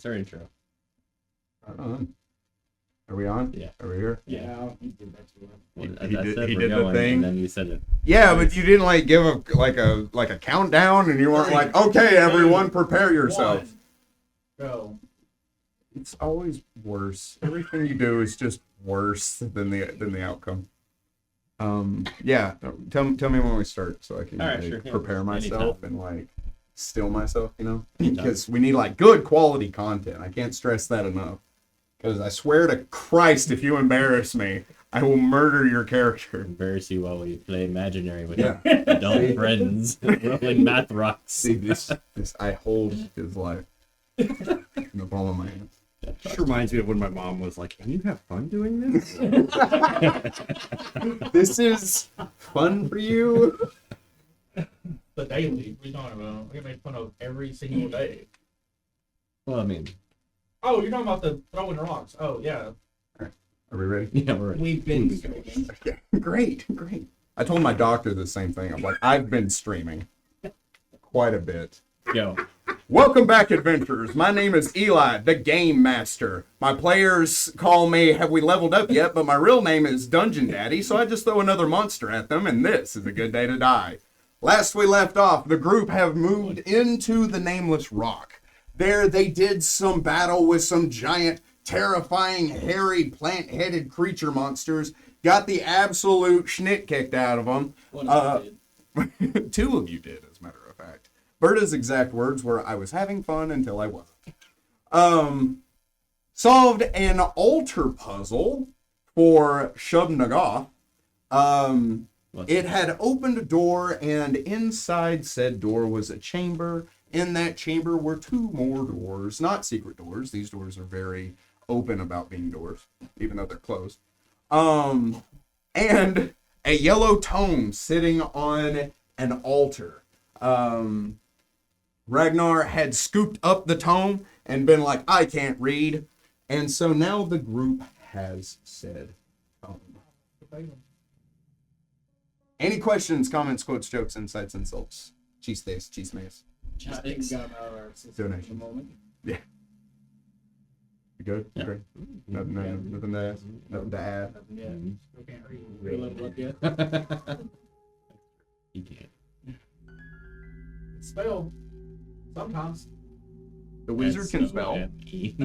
That's our intro. Are we on? Yeah. Are we here? Yeah, he did that too. He did the thing. And then you said it. Yeah, but you didn't like give a countdown, and you weren't like, okay, everyone, prepare yourself. Go. It's always worse. Everything you do is just worse than the outcome. Yeah. Tell me when we start so I can All right, sure, yeah. prepare myself Anytime. and still myself, Anytime. because we need good quality content. I can't stress that enough. Because I swear to Christ, if you embarrass me, I will murder your character. Embarrass you while we play imaginary with Yeah. adult friends rolling math rocks. See this I hold his life in the palm of my hand. This reminds me of when my mom was like, "And you have fun doing this?" This is fun for you. The daily. What are you talking about? I get made fun of every single day. Well, I mean, Oh, you're talking about the throwing rocks. Oh, yeah. Are we ready? yeah, we're We've been streaming. Yeah. Great. I told my doctor the same thing. I'm like, I've been streaming quite a bit. go. Welcome back, adventurers. My name is Eli, the Game Master. My players call me, have we leveled up yet? But my real name is Dungeon Daddy, so I just throw another monster at them, and this is a good day to die. Last we left off, the group have moved into the Nameless Rock. There they did some battle with some giant, terrifying, hairy, plant-headed creature monsters, got the absolute schnitt kicked out of them. One of us did. Two of you did, as a matter of fact. Berta's exact words were, I was having fun until I wasn't. Solved an altar puzzle for Shub Nagath. It had opened a door, and inside said door was a chamber. In that chamber were two more doors, not secret doors. These doors are very open about being doors, even though they're closed. And a yellow tome sitting on an altar. Ragnar had scooped up the tome and been like, I can't read. And so now the group has said tome. Any questions, comments, quotes, jokes, insights, insults? Cheese face, cheese mace. I think we got out of our system at the Donation. moment. Yeah. You good? Yeah. Great. Nothing to ask. Nothing to add. Nothing yet. Still can't read. We leveled up yet. You can't. Spell. Sometimes. The wizard can That's spell. E.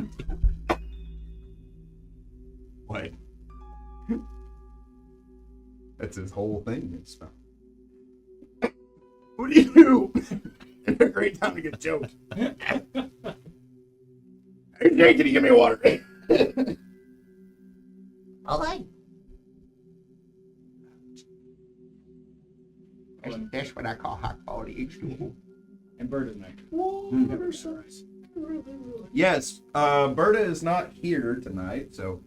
Wait. That's his whole thing. It's spell. What do you do? It's a great time to get joked. Hey, Jake, can you give me water? All right. That's what I call high quality H2O. And Bird is next. Yes, Berta is not here tonight, so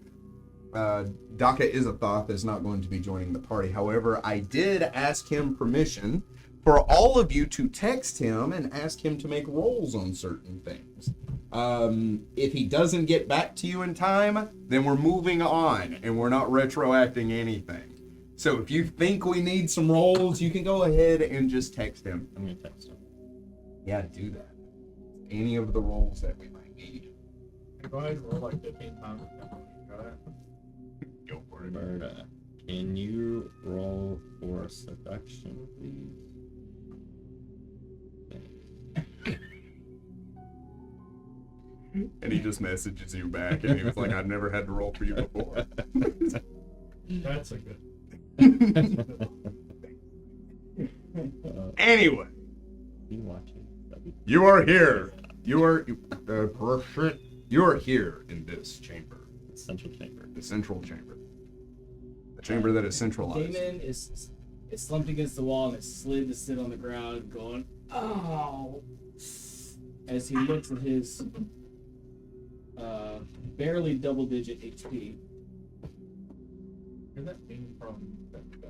Daka Izathoth is not going to be joining the party. However, I did ask him permission for all of you to text him and ask him to make rolls on certain things. If he doesn't get back to you in time, then we're moving on and we're not retroacting anything. So if you think we need some rolls, you can go ahead and just text him. I'm gonna text him. Yeah, do that. Any of the rolls that we might need. Go ahead and roll like 15 times. Go for it. Berta, can you roll for seduction, please? And he just messages you back, and he was like, I've never had to roll for you before. That's a good. Anyway, You watching? you are here. You are here in this chamber, Central chamber. the central chamber. The chamber that is centralized. Damon is slumped against the wall and it slid to sit on the ground, going, "Oh!" As he looks at his barely double-digit HP. Where's that thing from? That guy?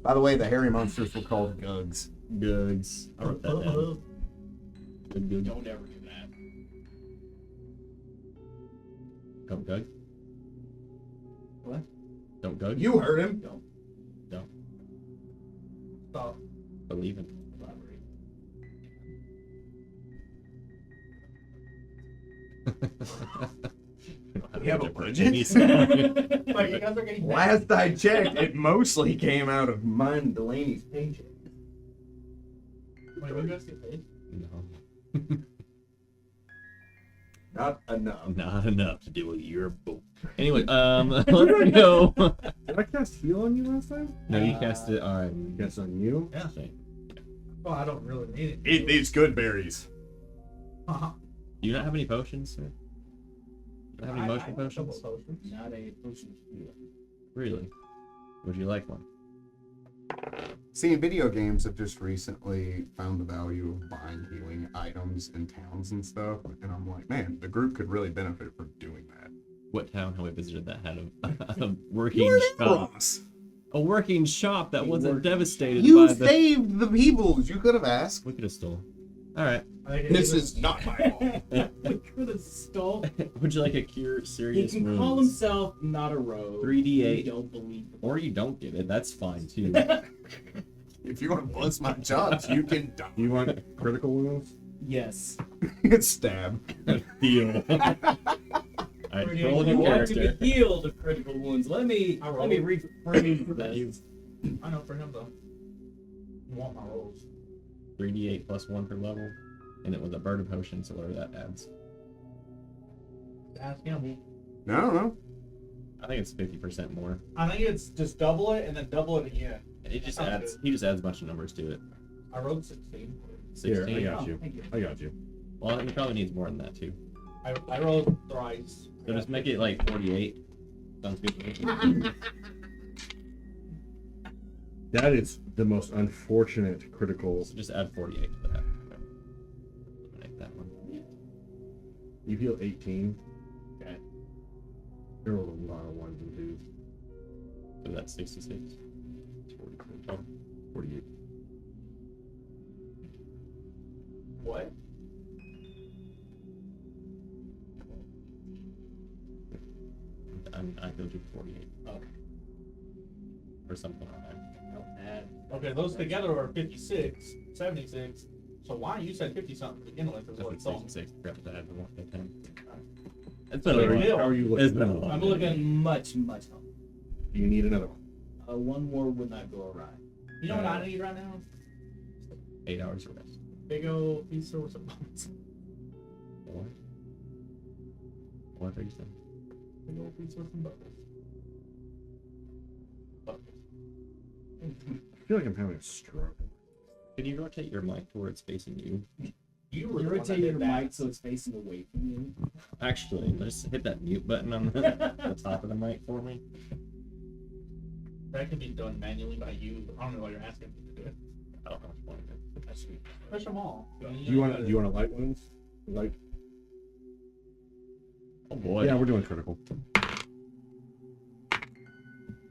By the way, the hairy monsters were called Gugs. Gugs. I wrote that down. Good. Don't ever do that. Don't Gug. What? Don't Gug. You heard him. Don't Stop. believe in. We have a budget? Like, you guys are getting Last I checked, it mostly came out of mine and Delaney's paycheck. Wait, you guys get paid? No. Not enough. Not enough to deal with your boat. Anyway, let's go. Did I cast heal on you last time? No, you cast it on. Cast on you? Yeah. Well, I don't really need it. Eat these good berries. Uh-huh. Do you not have any potions, sir? Do you have any motion I have a couple potions? potions. Not a potion. Really? Would you like one? See, video games have just recently found the value of buying healing items in towns and stuff, and I'm like, man, the group could really benefit from doing that. What town have we visited that had a working You're shop? Ross. A working shop that wasn't working devastated You by the. saved the peoples. You could have asked. We could have stole. All right. I think it This was- is not my fault. We could have stole. Would you like a cure He serious can call wounds? himself not a rogue. 3d8. We don't believe him. Or you don't get it. That's fine too. If you want to bust my chops, you can die. Do you want critical wounds? Yes. It's stab. Deal. All right. Pretty Roll a You new want to character. be healed of critical wounds. Let me reframe this. I know for him though. You want my rolls. 3d8 plus 1 per level, and it was a burden potion, so whatever that adds. Ask him. I don't know. I think it's 50% more. I think it's just double it and then double it again. It just Sounds adds. He just adds a bunch of numbers to it. I rolled 16. 16. Here, I got you. Thank you. I got you. Well, he probably needs more than that too. I rolled thrice. So just make it like 48. Sounds good to me. That is the most unfortunate critical. So just add 48 to that. Eliminate that one. You heal 18. Okay. There were a lot of ones and twos. So that's 66. 48. What? I go to 48. Okay. Or something like that. Okay, those together are 56, 76. So why you said 50 something to begin with is what That's it's on. 66. Forgot to add the 1 to 10. It's So been a you're long. deal. How are you It's looking? been a long I'm day. looking much healthy. Do you need another one? One more would not go awry. You know what I need right now? 8 hours of rest. Big old pizza with some bones. What? What are you saying? Big old pizza with some bubbles. I feel like I'm having a stroke. Can you rotate your mic to where it's facing you? You were You the one that rotate did your that. mic so it's facing away from you. Actually, just hit that mute button on the top of the mic for me. That could be done manually by you, but I don't know why you're asking me to do it. I don't know which one it is. That's sweet. Push them all. Do you want a light wounds? Light? Oh boy. Yeah, we're doing critical.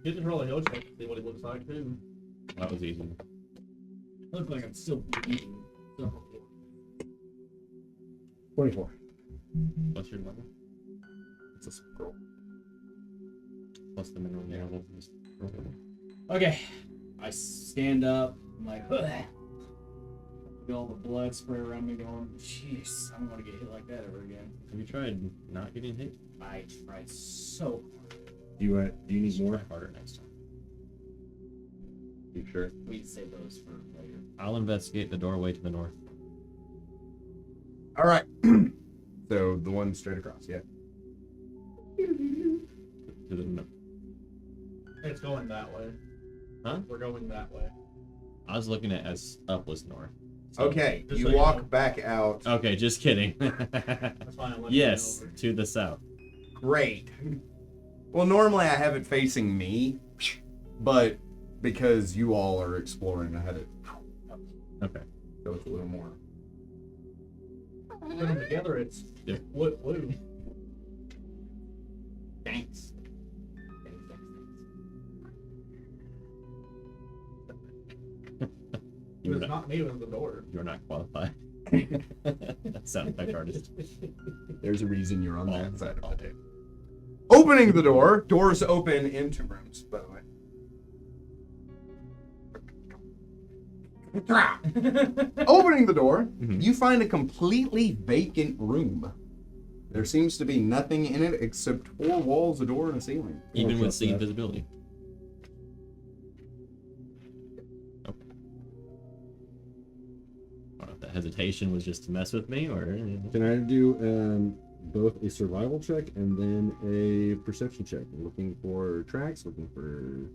You just roll a heal check to see what it looks like too. That was easy. Look like I'm still bleeding. So, 24. What's your level? It's a scroll. Plus the minimum level. Just roll it. okay. I stand up. I'm like, ugh. Get all the blood spray around me going, jeez, I don't want to get hit like that ever again. Have you tried not getting hit? I tried so hard. Do you need more? Try harder next time. You sure? We save those for later. I'll investigate the doorway to the north. All right. So the one straight across, yeah. To the north. It's going that way. Huh? We're going that way. I was looking at as up was north. So- Okay, Just you so you walk know. back out. Okay, just kidding. That's why I let Yes, you know. to the south. Great. Well, normally I have it facing me, but because you all are exploring, I had it Okay. so it's a little more. Put them together, it's Yeah. woo. Thanks. Thanks. It was not me, it was the door. You're not qualified. That sounds like artist. There's a reason you're on that side of the table. Opening the door. Doors open into rooms, by the way. Opening the door, Mhm. you find a completely vacant room. There seems to be nothing in it except 4 walls, a door, and a ceiling. Even with trust the that. invisibility. Okay. I don't know if that hesitation was just to mess with me, or... Can I do both a survival check and then a perception check? Looking for tracks, looking for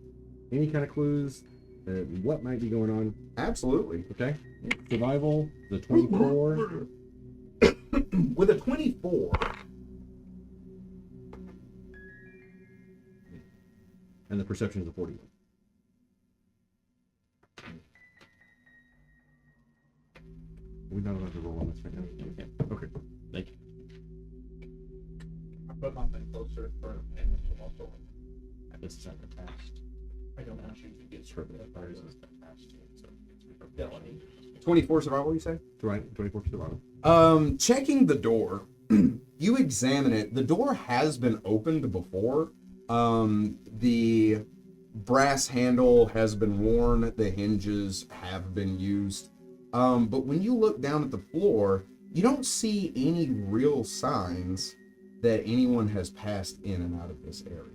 any kind of clues, what might be going on. Absolutely. Okay. Survival, the 24. With a 24, And the perception is a 41. We're not allowed to roll on this right now. Okay. Like, I put my thing closer for and also this is attached. I don't want you to get Sure, screwed the up. bars is attached to it, so it's repellability. 24 survival, you say? Right, 24 survival. Checking the door, you examine it. The door has been opened before. The brass handle has been worn. The hinges have been used. But when you look down at the floor, you don't see any real signs that anyone has passed in and out of this area.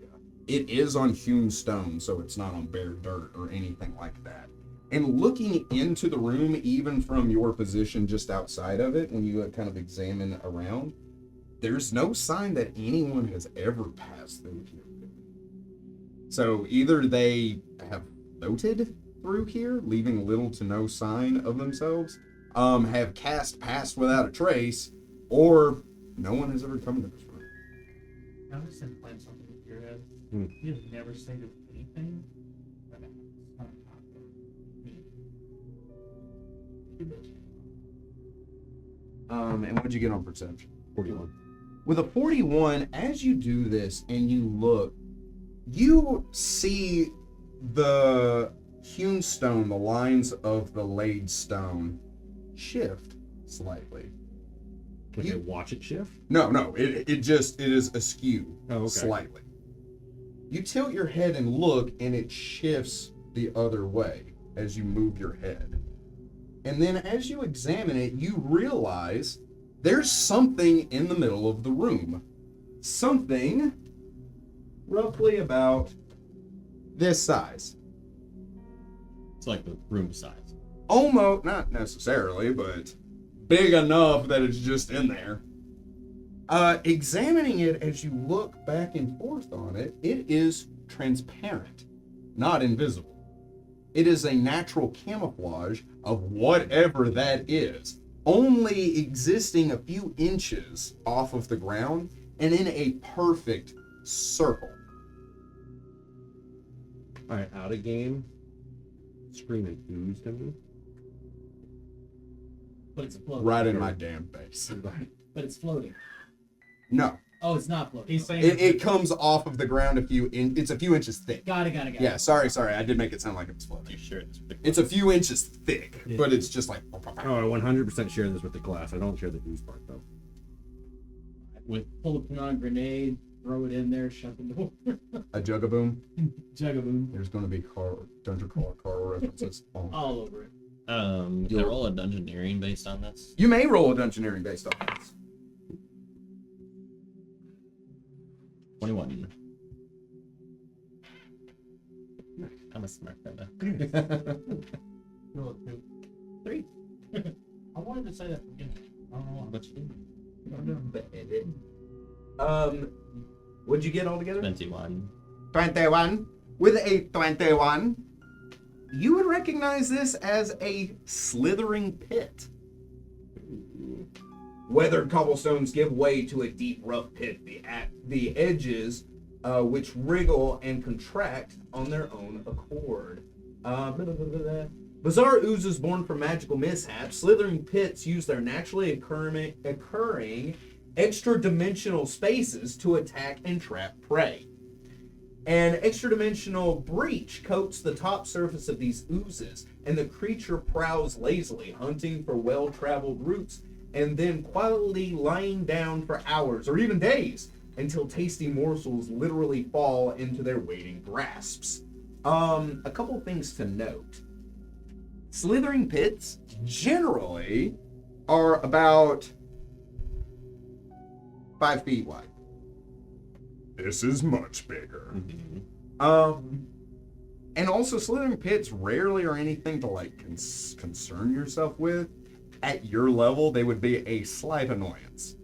It is on hewn stone, so it's not on bare dirt or anything like that. And looking into the room, even from your position just outside of it, when you kind of examine around, there's no sign that anyone has ever passed through here. So either they have floated through here, leaving little to no sign of themselves, have cast past without a trace, or no one has ever come into this room. Now just implant something in your head. Hmm. You've never stated anything. But it's not And what'd you get on perception? 41. With a 41, as you do this and you look, you see the hewn stone, the lines of the laid stone, shift slightly. Like You- I watch it shift? No, it is askew Oh, okay. slightly. You tilt your head and look, and it shifts the other way as you move your head. And then as you examine it, you realize there's something in the middle of the room. Something roughly about this size. It's like the room size. Almost, not necessarily, but big enough that it's just in there. Examining it as you look back and forth on it, it is transparent, not invisible. It is a natural camouflage of whatever that is, only existing a few inches off of the ground and in a perfect circle. Alright, out of game. Screaming ooze to me. But it's floating. Right in my damn face. But it's floating. No, Oh, it's not floating. He's saying it comes off of the ground it's a few inches thick. Got it. Yeah, sorry, I did make it sound like it was floating. You sure it's big? It's a few inches thick, Yeah. but it's just like Oh, I 100% share this with the class. I don't share the ooze part, though. With Pull a pin on a grenade, throw it in there, shut the door. a jugaboom. Jugaboom. There's going to be dungeon crawl references. All over it. can I roll a dungeoneering based on this? You may roll a dungeoneering based on this. 21. I'm a smart fella. Roll a 2. 3. I wanted to say that again. I don't know why. What you What'd you get altogether? 21. 21. With a 21, you would recognize this as a slithering pit. Weathered cobblestones give way to a deep, rough pit. The edges, which wriggle and contract on their own accord. Bizarre oozes born from magical mishaps. Slithering pits use their naturally occurring extra-dimensional spaces to attack and trap prey. An extra-dimensional breach coats the top surface of these oozes, and the creature prowls lazily, hunting for well-traveled routes, and then quietly lying down for hours or even days until tasty morsels literally fall into their waiting grasps. A couple things to note. Slithering pits generally are about 5 feet wide. This is much bigger. Mhm. And also, slithering pits rarely are anything to like concern yourself with. At your level, they would be a slight annoyance.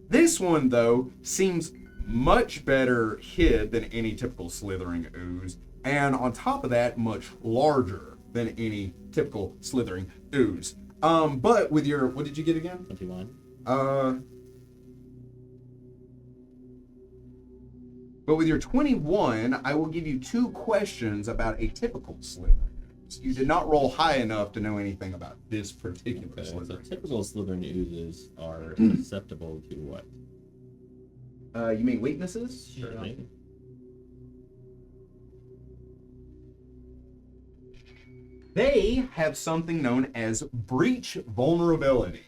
This one, though, seems much better hid than any typical slithering ooze, and on top of that, much larger than any typical slithering ooze. But with your, what did you get again? 21. But with your 21, I will give you 2 questions about a typical slithering ooze. You did not roll high enough to know anything about this particular Okay, so slithering. typical slithering oozes are susceptible to what? You mean weaknesses? Certainly. They have something known as breach vulnerability.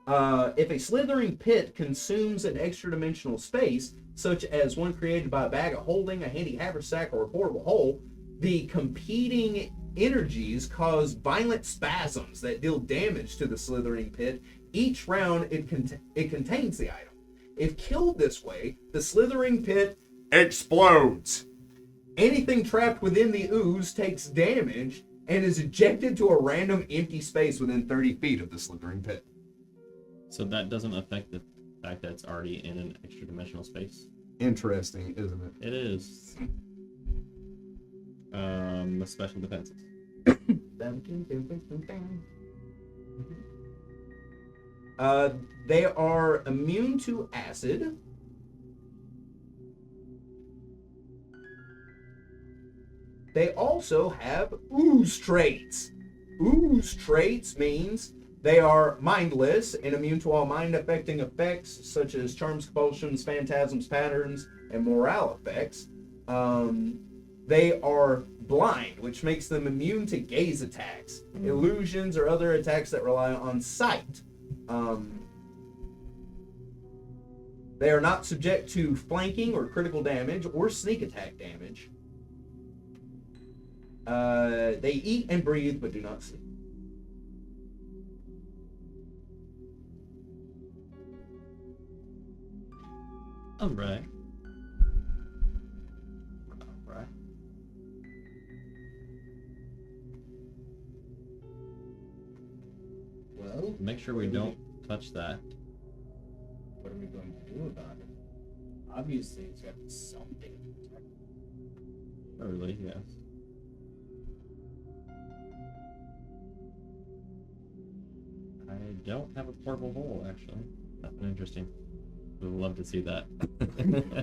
If a slithering pit consumes an extra-dimensional space, such as one created by a bag of holding, a handy haversack, or a portable hole, the competing energies cause violent spasms that deal damage to the slithering pit each round it contains the item. If killed this way, the slithering pit explodes. Anything trapped within the ooze takes damage and is ejected to a random empty space within 30 feet of the slithering pit. So that doesn't affect the fact that it's already in an extra dimensional space? Interesting, isn't it? It is. Special defenses. They are immune to acid. They also have ooze traits. Ooze traits means they are mindless and immune to all mind-affecting effects such as charms, compulsions, phantasms, patterns, and morale effects. They are blind, which makes them immune to gaze attacks, illusions, or other attacks that rely on sight. They are not subject to flanking or critical damage or sneak attack damage. They eat and breathe but do not sleep. Alright. Well, Make sure we don't touch that. what are we going to do about it? Obviously, it's got to be something. Probably, yes. I don't have a portable hole, actually. That's been interesting. Would love to see that.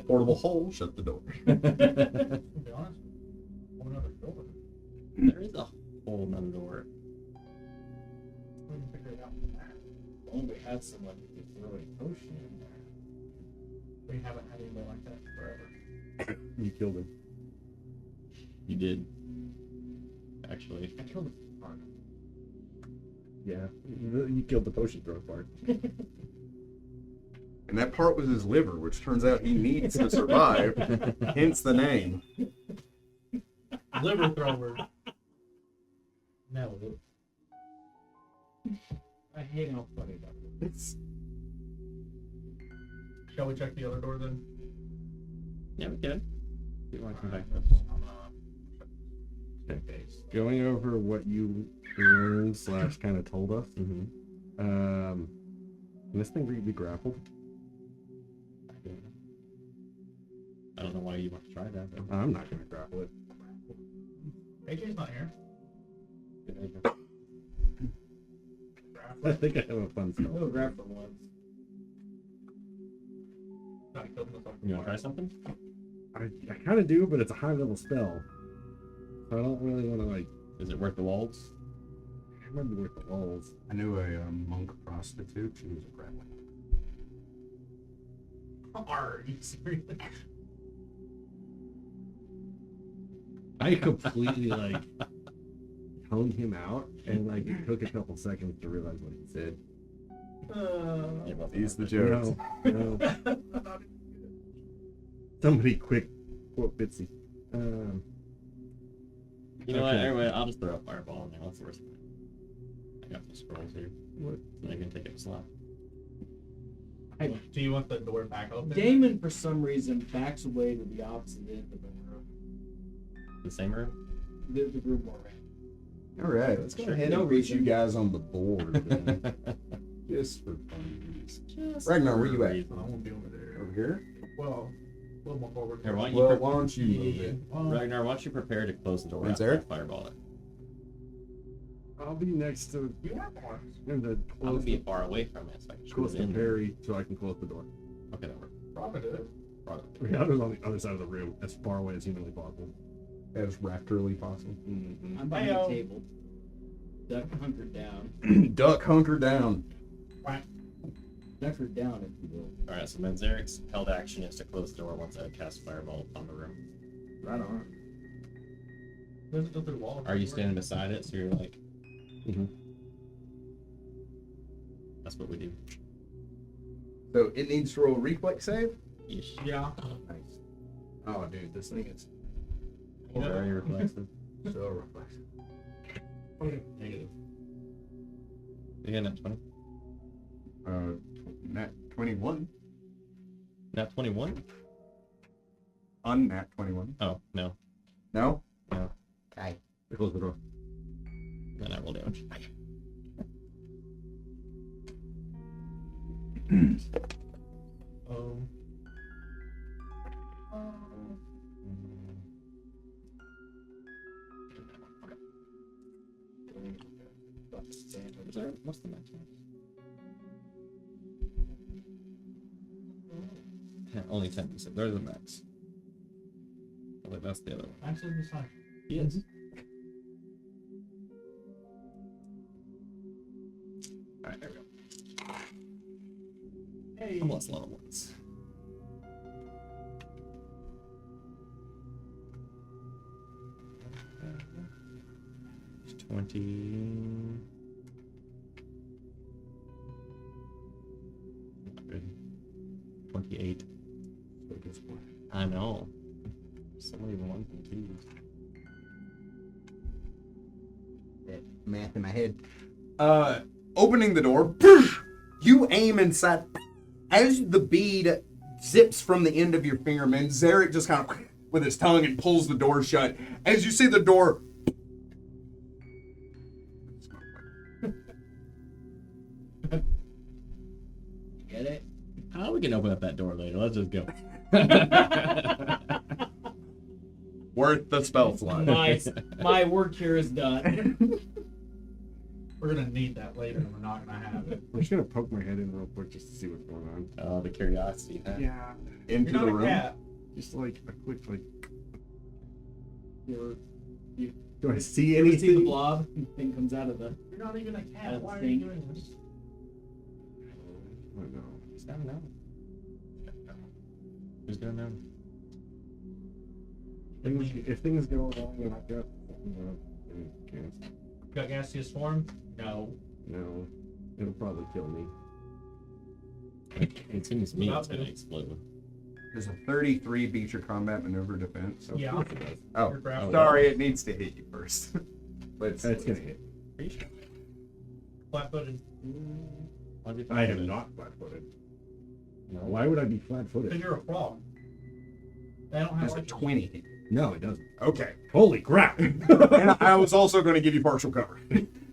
Portable hole, shut the door. To be honest, open another door. There is a hole in the door. We can figure it out from there. Only we had someone who could throw a potion in there. We haven't had anybody like that forever. You killed him. You did. Actually. I killed him. Hard. Yeah, you killed the potion throw part. And that part was his liver, which turns out he needs to survive, hence the name. Liver thrower. Nailed it. I hate how funny that was. Shall we check the other door then? Yeah, we can. You want to come back? Okay. Going over what you learned / kind of told us. Mm-hmm. Can this thing be grappled? I don't know why you want to try that. But... I'm not gonna grapple it. AJ's not here. I think I have a fun spell. We'll grab for once. No, he killed himself. You want to try something? I kind of do, but it's a high level spell. So I don't really want to like. Is it worth the walls? It might be worth the walls. I knew a monk prostitute. She was a grappling. Are you serious? I completely like toned him out, and like it took a couple seconds to realize what he said. Yeah, well, He's the jokes. No. Somebody quick quote Bitsy. You know what? Okay. Anyway, I'll just throw a fireball in there. What's the worst thing? I got some scrolls here. What? So I can take it slow. Do you want the door back open? Damon, for some reason, backs away to the opposite end of the room. The same room? The room we're in. All right, let's go Sure. ahead No and put reason. you guys on the board. Then. Just for fun. Ragnar, where you at? I won't be over there. Over here? Well, a little more forward. Here, why don't you Well, why don't you move Yeah. it? Well, Ragnar, why don't you prepare to close the door When's after I Eric? fireball it? I'll be next to you have more. him to I'm close gonna be the, far away from it so I can shoot close it the in there. parry so I can close the door. Okay, that works. Probably do it. Probably. Yeah, I was on the other side of the room, as far away as humanly possible. As raptorly possible. Mm-hmm. I'm behind the Heyo. table. Duck hunkered down. Duck hunker down. Duckered down, if you will. Alright, so Menzeric's held action is to close the door once I cast fireball on the room. Right on. Does it go through the wall? Are you standing beside it so you're like... Mhm. That's what we do. So it needs to roll a reflex save? Yeesh. Yeah. Nice. Oh, dude, this thing is Very reflexive. so reflexive. Negative. You get nat 20? Nat 21. Nat 21? Unnat 21. Oh, no. No? No. Okay. Close the door. Then I roll damage. Oh. What's the max? 10, only 10%. There's the max. Oh, wait, that's the other one. Actually, it's fine. Yes. Alright, there we go. Hey. I'm less level ones. It's 20. Good. 28. I know. So many ones and twos. That math in my head. Opening the door, you aim inside. As the bead zips from the end of your finger, man, Zarek just kind of with his tongue and pulls the door shut. As you see the door. Get it? Oh, we can open up that door later. Let's just go. Worth the spell slot. My work here is done. We're gonna need that later, and we're not gonna have it. I'm just gonna poke my head in real quick just to see what's going on. Oh, the curiosity. Huh? Yeah. Into You're the not a room. cat. Just like a quick like. You Do I see ever see the anything? blob? Thing comes out of the. You're not even a I cat. don't Why are think- you doing this? I don't know. Just never know. Who's gonna know? If things go wrong, then I've got. Okay. Got gaseous form? No. No, it'll probably kill me. It seems to me it's gonna explode. Does a 33 beat your combat maneuver defense? Yeah. Of course it does. Oh, You're crafty. sorry, it needs to hit you first. Let's. It's gonna hit. Are you sure? Flat-footed. Why'd you I think am of it? not flat-footed. No. Why would I be Because flat-footed? you're a frog. They don't have Does a arches. 20 hit you? No, it doesn't. Okay. Holy crap! And I was also going to give you partial cover.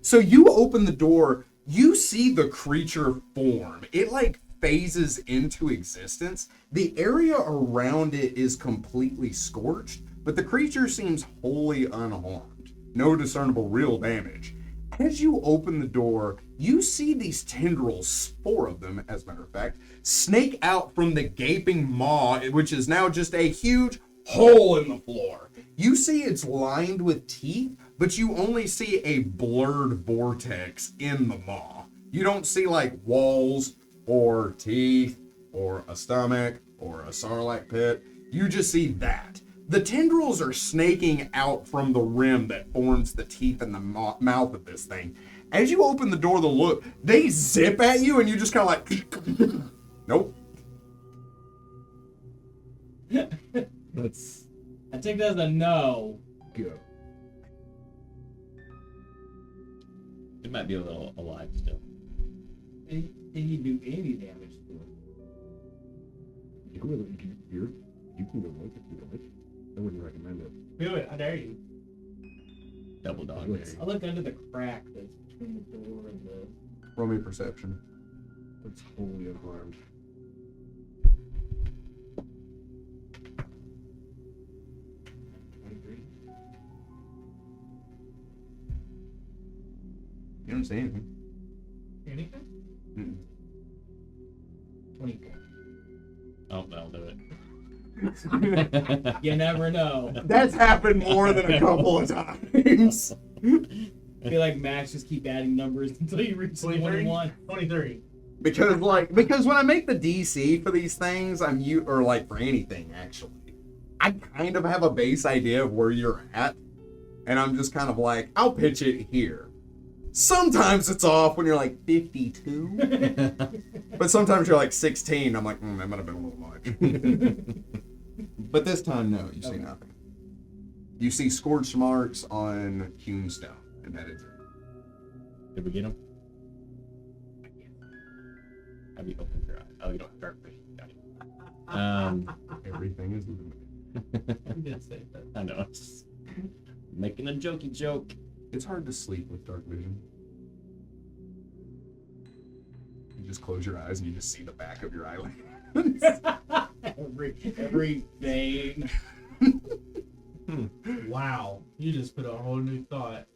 So you open the door, you see the creature form. It like phases into existence. The area around it is completely scorched, but the creature seems wholly unharmed. No discernible real damage. As you open the door, you see these tendrils, 4 of them, as a matter of fact, snake out from the gaping maw, which is now just a huge hole in the floor. You see it's lined with teeth, but you only see a blurred vortex in the maw. You don't see like walls or teeth or a stomach or a sarlacc pit. You just see that. The tendrils are snaking out from the rim that forms the teeth and the mouth of this thing. As you open the door to look, they zip at you and you just kind of like, nope. Let's I take that as a no. go. It might be a little alive still. Did he do any damage to it? You can go look if you like. I wouldn't recommend it. Do it. I dare you. Double dog. Let's- Mary. I look under the crack that's between the door and the. Roll me perception. It's wholly unharmed. You don't see anything. Anything? Mm-mm. 24. Oh, that'll do it. You never know. That's happened more than a couple of times. I feel like Max just keep adding numbers until you reach 21. 23. Because when I make the DC for these things, or like for anything actually, I kind of have a base idea of where you're at, and I'm just kind of like, I'll pitch it here. Sometimes it's off when you're like 52, but sometimes you're like 16. I'm like, that might have been a little much. But this time, no, you see Okay. nothing. You see scorched marks on hewn stone, and that is it. Did we get him? Have you opened your eye? Oh, you don't have dark vision. Got it. Everything is limited. You did say that. I know. It's just making a jokey joke. It's hard to sleep with dark vision. You just close your eyes and you just see the back of your eyelid. every vein. Wow. You just put a whole new thought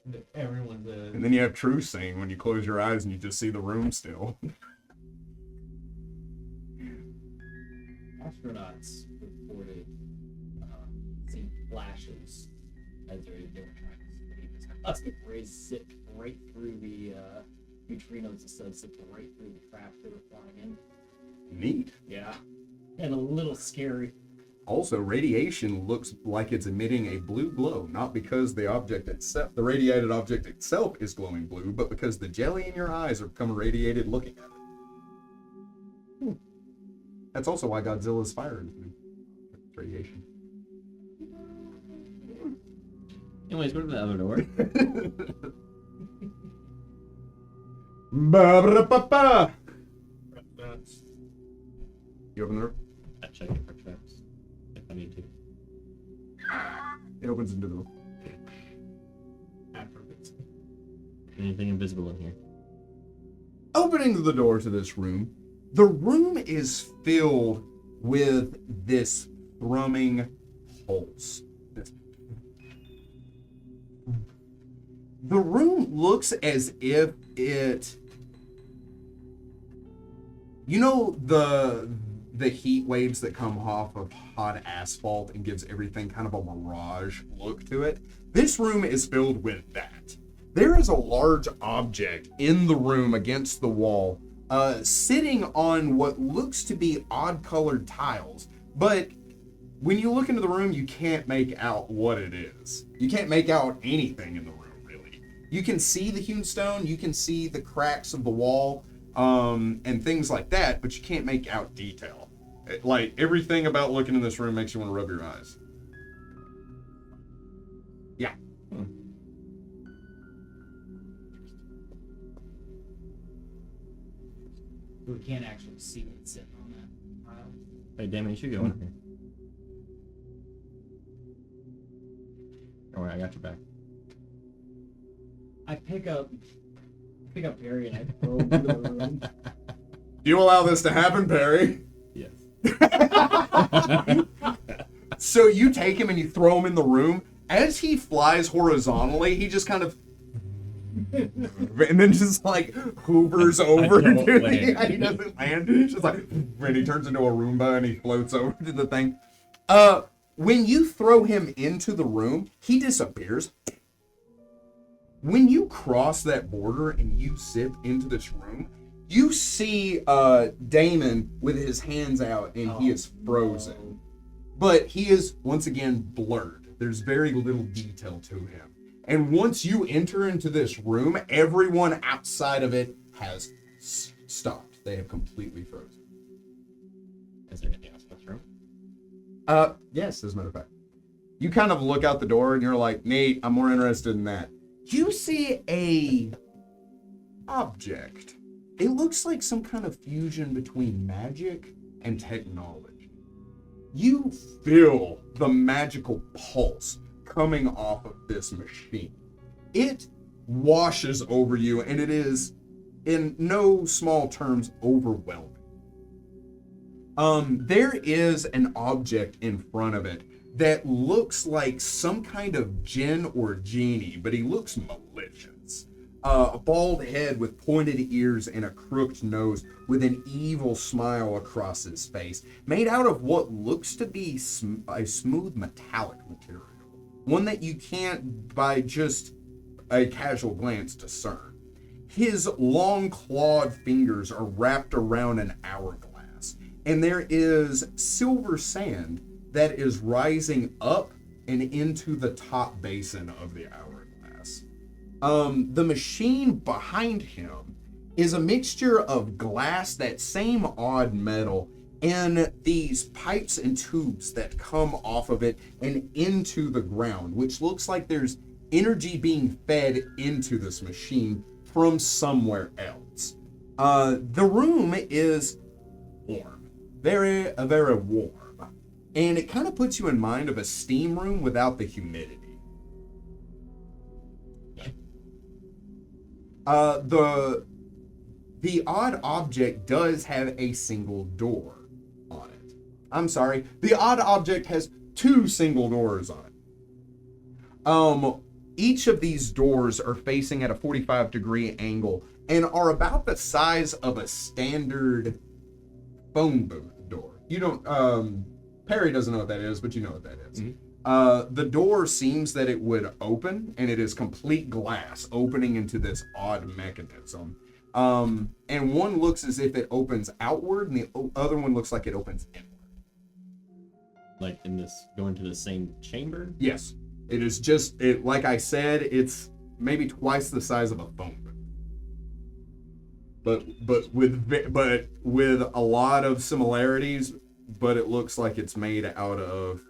into everyone's head. And then you have true seeing when you close your eyes and you just see the room still. Astronauts reported seeing flashes as they're doing cosmic rays zipped right through the neutrinos and stuff, zipped right through the craft they were flying in. Neat. Yeah. And a little scary. Also, radiation looks like it's emitting a blue glow, not because the radiated object itself is glowing blue, but because the jelly in your eyes are becoming radiated looking at it. That's also why Godzilla's fire is blue. Radiation. Anyways, go to the other door. Ba-ba-da-ba-ba. That's You open the door? I check it for traps if I need to. It opens into the room. afterwards. Anything invisible in here? Opening the door to this room, the room is filled with this thrumming pulse. The room looks as if it, you know, the heat waves that come off of hot asphalt and gives everything kind of a mirage look to it. This room is filled with that. There is a large object in the room against the wall, sitting on what looks to be odd colored tiles, but when you look into the room, you can't make out what it is. You can't make out anything in the room, really. You can see the hewn stone, you can see the cracks of the wall, and things like that, but you can't make out detail. Like, everything about looking in this room makes you want to rub your eyes. Yeah. We can't actually see what's sitting on that tile. Hey, damn it, you should go in here. Don't worry, I got your back. I pick up Perry and I throw him into the room. Do you allow this to happen, Perry? Yes. So you take him and you throw him in the room. As he flies horizontally, he just kind of and then just like hoovers over I don't to land. he doesn't land. It's just like and he turns into a Roomba and he floats over to the thing. When you throw him into the room, he disappears. When you cross that border and you zip into this room, you see Damon with his hands out and he is frozen. No. But he is, once again, blurred. There's very little detail to him. And once you enter into this room, everyone outside of it has stopped. They have completely frozen. Is there anything else in this room? Yes, as a matter of fact. You kind of look out the door and you're like, Nate, I'm more interested in that. You see a object. It looks like some kind of fusion between magic and technology. you feel the magical pulse coming off of this machine. It washes over you, and it is, in no small terms, overwhelming. There is an object in front of it that looks like some kind of djinn or genie, but he looks malicious. A bald head with pointed ears and a crooked nose with an evil smile across his face, made out of what looks to be a smooth metallic material. One that you can't, by just a casual glance, discern. His long clawed fingers are wrapped around an hourglass, and there is silver sand that is rising up and into the top basin of the hourglass. The machine behind him is a mixture of glass, that same odd metal, and these pipes and tubes that come off of it and into the ground, which looks like there's energy being fed into this machine from somewhere else. The room is warm, very warm, and it kind of puts you in mind of a steam room without the humidity. The odd object does have a single door on it. I'm sorry, the odd object has 2 single doors on it. Each of these doors are facing at a 45-degree angle and are about the size of a standard phone booth door. You don't, Perry doesn't know what that is, but you know what that is. Mm-hmm. The door seems that it would open, and it is complete glass opening into this odd mechanism. And one looks as if it opens outward, and the other one looks like it opens inward. Like in this, going to the same chamber? Yes. It is just, like I said, it's maybe twice the size of a phone booth. But with a lot of similarities, but it looks like it's made out of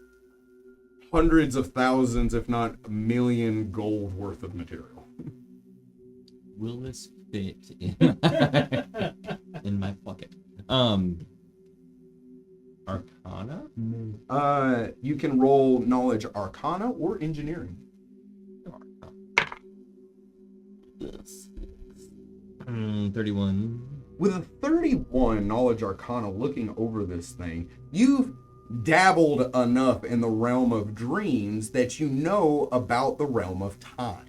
hundreds of thousands, if not a million gold worth of material. Will this fit in in my pocket? Arcana? You can roll knowledge arcana or engineering. 31. With a 31 knowledge arcana looking over this thing, you've dabbled enough in the realm of dreams that you know about the realm of time.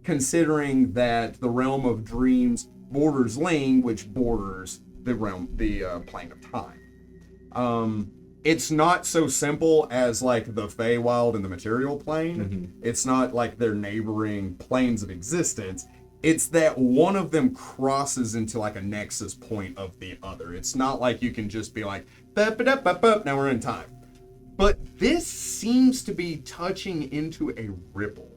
Considering that the realm of dreams borders Ling, which borders the plane of time. It's not so simple as like the Feywild and the material plane. Mm-hmm. It's not like they're neighboring planes of existence. It's that one of them crosses into like a nexus point of the other. It's not like you can just be like, now we're in time. But this seems to be touching into a ripple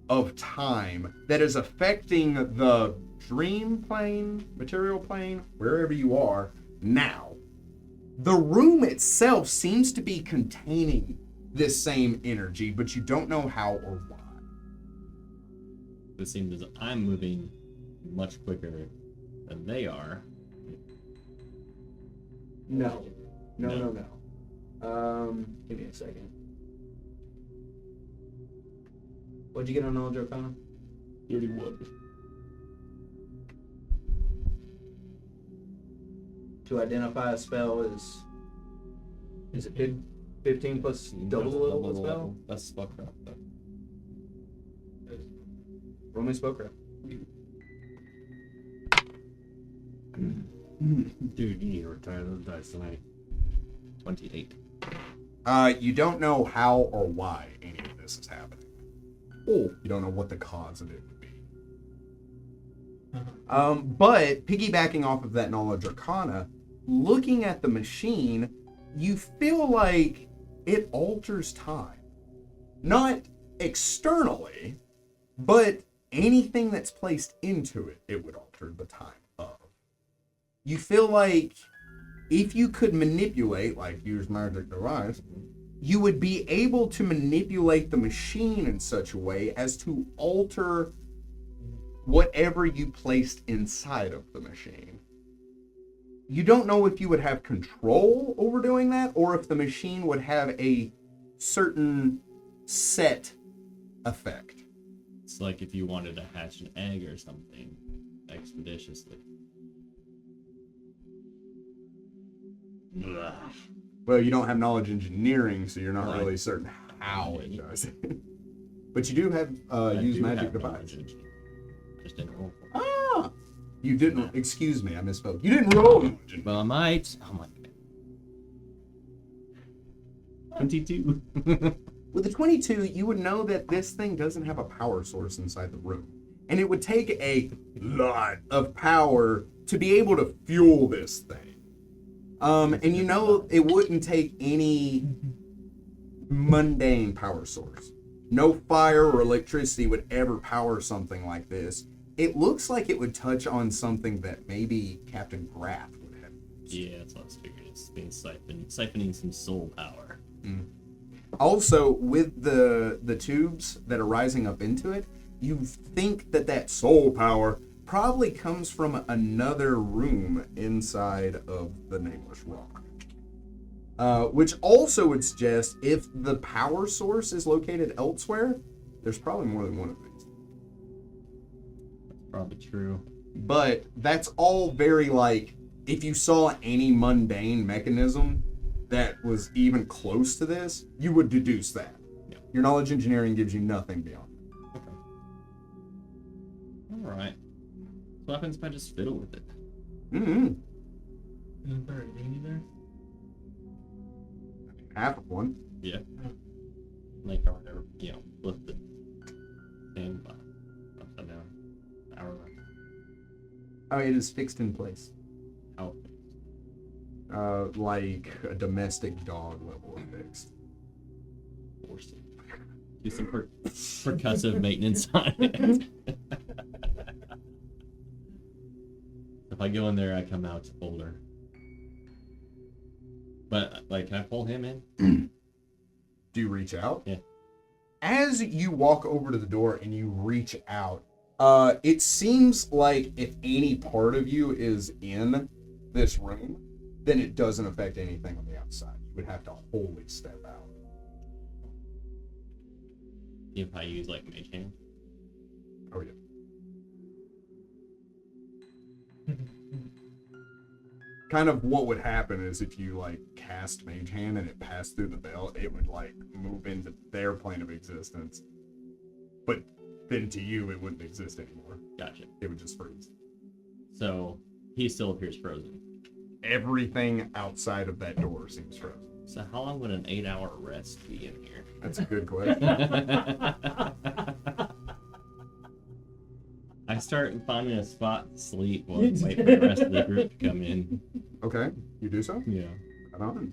of time that is affecting the dream plane, material plane, wherever you are now. The room itself seems to be containing this same energy, but you don't know how or why. It seems as I'm moving much quicker than they are. No. Give me a second. What'd you get on knowledge arcana? 31. To identify a spell is it 15 plus double the level of spell? That's spellcraft though. Roll me spellcraft. Dude, you need to retire those dice tonight. 28. You don't know how or why any of this is happening. Or you don't know what the cause of it would be. But piggybacking off of that knowledge arcana, looking at the machine, you feel like it alters time. Not externally, but anything that's placed into it, it would alter the time of. You feel like if you could manipulate, like use magic device, you would be able to manipulate the machine in such a way as to alter whatever you placed inside of the machine. you don't know if you would have control over doing that or if the machine would have a certain set effect. It's like if you wanted to hatch an egg or something expeditiously. Ugh. Well, you don't have knowledge engineering, so you're not Right. really certain how it does it. But you do have use magic device. Just didn't roll for it. Ah! You didn't, excuse me, I misspoke. You didn't roll knowledge. Well, I might. Oh my god. 22. With a 22, you would know that this thing doesn't have a power source inside the room. And it would take a lot of power to be able to fuel this thing. And you know it wouldn't take any mundane power source. No fire or electricity would ever power something like this. It looks like it would touch on something that maybe Captain Graff would have. Yeah, that's what I was figuring. It's being siphoning some soul power. Also, with the tubes that are rising up into it, you think that soul power probably comes from another room inside of the Nameless Rock. Which also would suggest if the power source is located elsewhere, there's probably more than one of these. That's probably true. But that's all very like, if you saw any mundane mechanism that was even close to this, you would deduce that. Yeah. Your knowledge engineering gives you nothing beyond that. Okay. Alright. What happens if I just fiddle with it? Mm-hmm. Isn't there a genie there? Half of one. Yeah. Like, or whatever, flip the thing upside down. Hourglass. Oh, it is fixed in place. How? Like a domestic dog level of fixed. Force it. Do some percussive maintenance on it. If I go in there, I come out older. But, like, can I pull him in? Do you reach out? Yeah. As you walk over to the door and you reach out, it seems like if any part of you is in this room, then it doesn't affect anything on the outside. You would have to wholly step out. If I use, like, Mage Hand? Oh, yeah. Kind of what would happen is if you like cast Mage Hand and it passed through the veil, it would like move into their plane of existence. But then to you, it wouldn't exist anymore. Gotcha. It would just freeze. So, he still appears frozen. Everything outside of that door seems frozen. So how long would an 8-hour rest be in here? That's a good question. I start finding a spot to sleep while I wait for the rest of the group to come in. Okay, you do so? Yeah. Right on.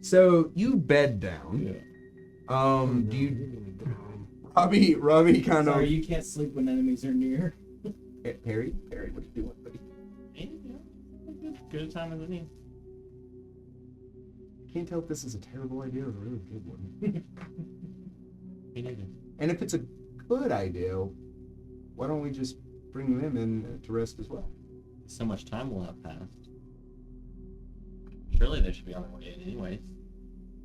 So you bed down. Yeah. Do you Robbie kind Sorry, of you can't sleep when enemies are near. Perry, what are you doing, buddy? Good time as any. Can't tell if this is a terrible idea or a really good one. Me neither. And if it's a good idea, why don't we just bring them in to rest as well? So much time will have passed. Surely they should be on their way in anyways.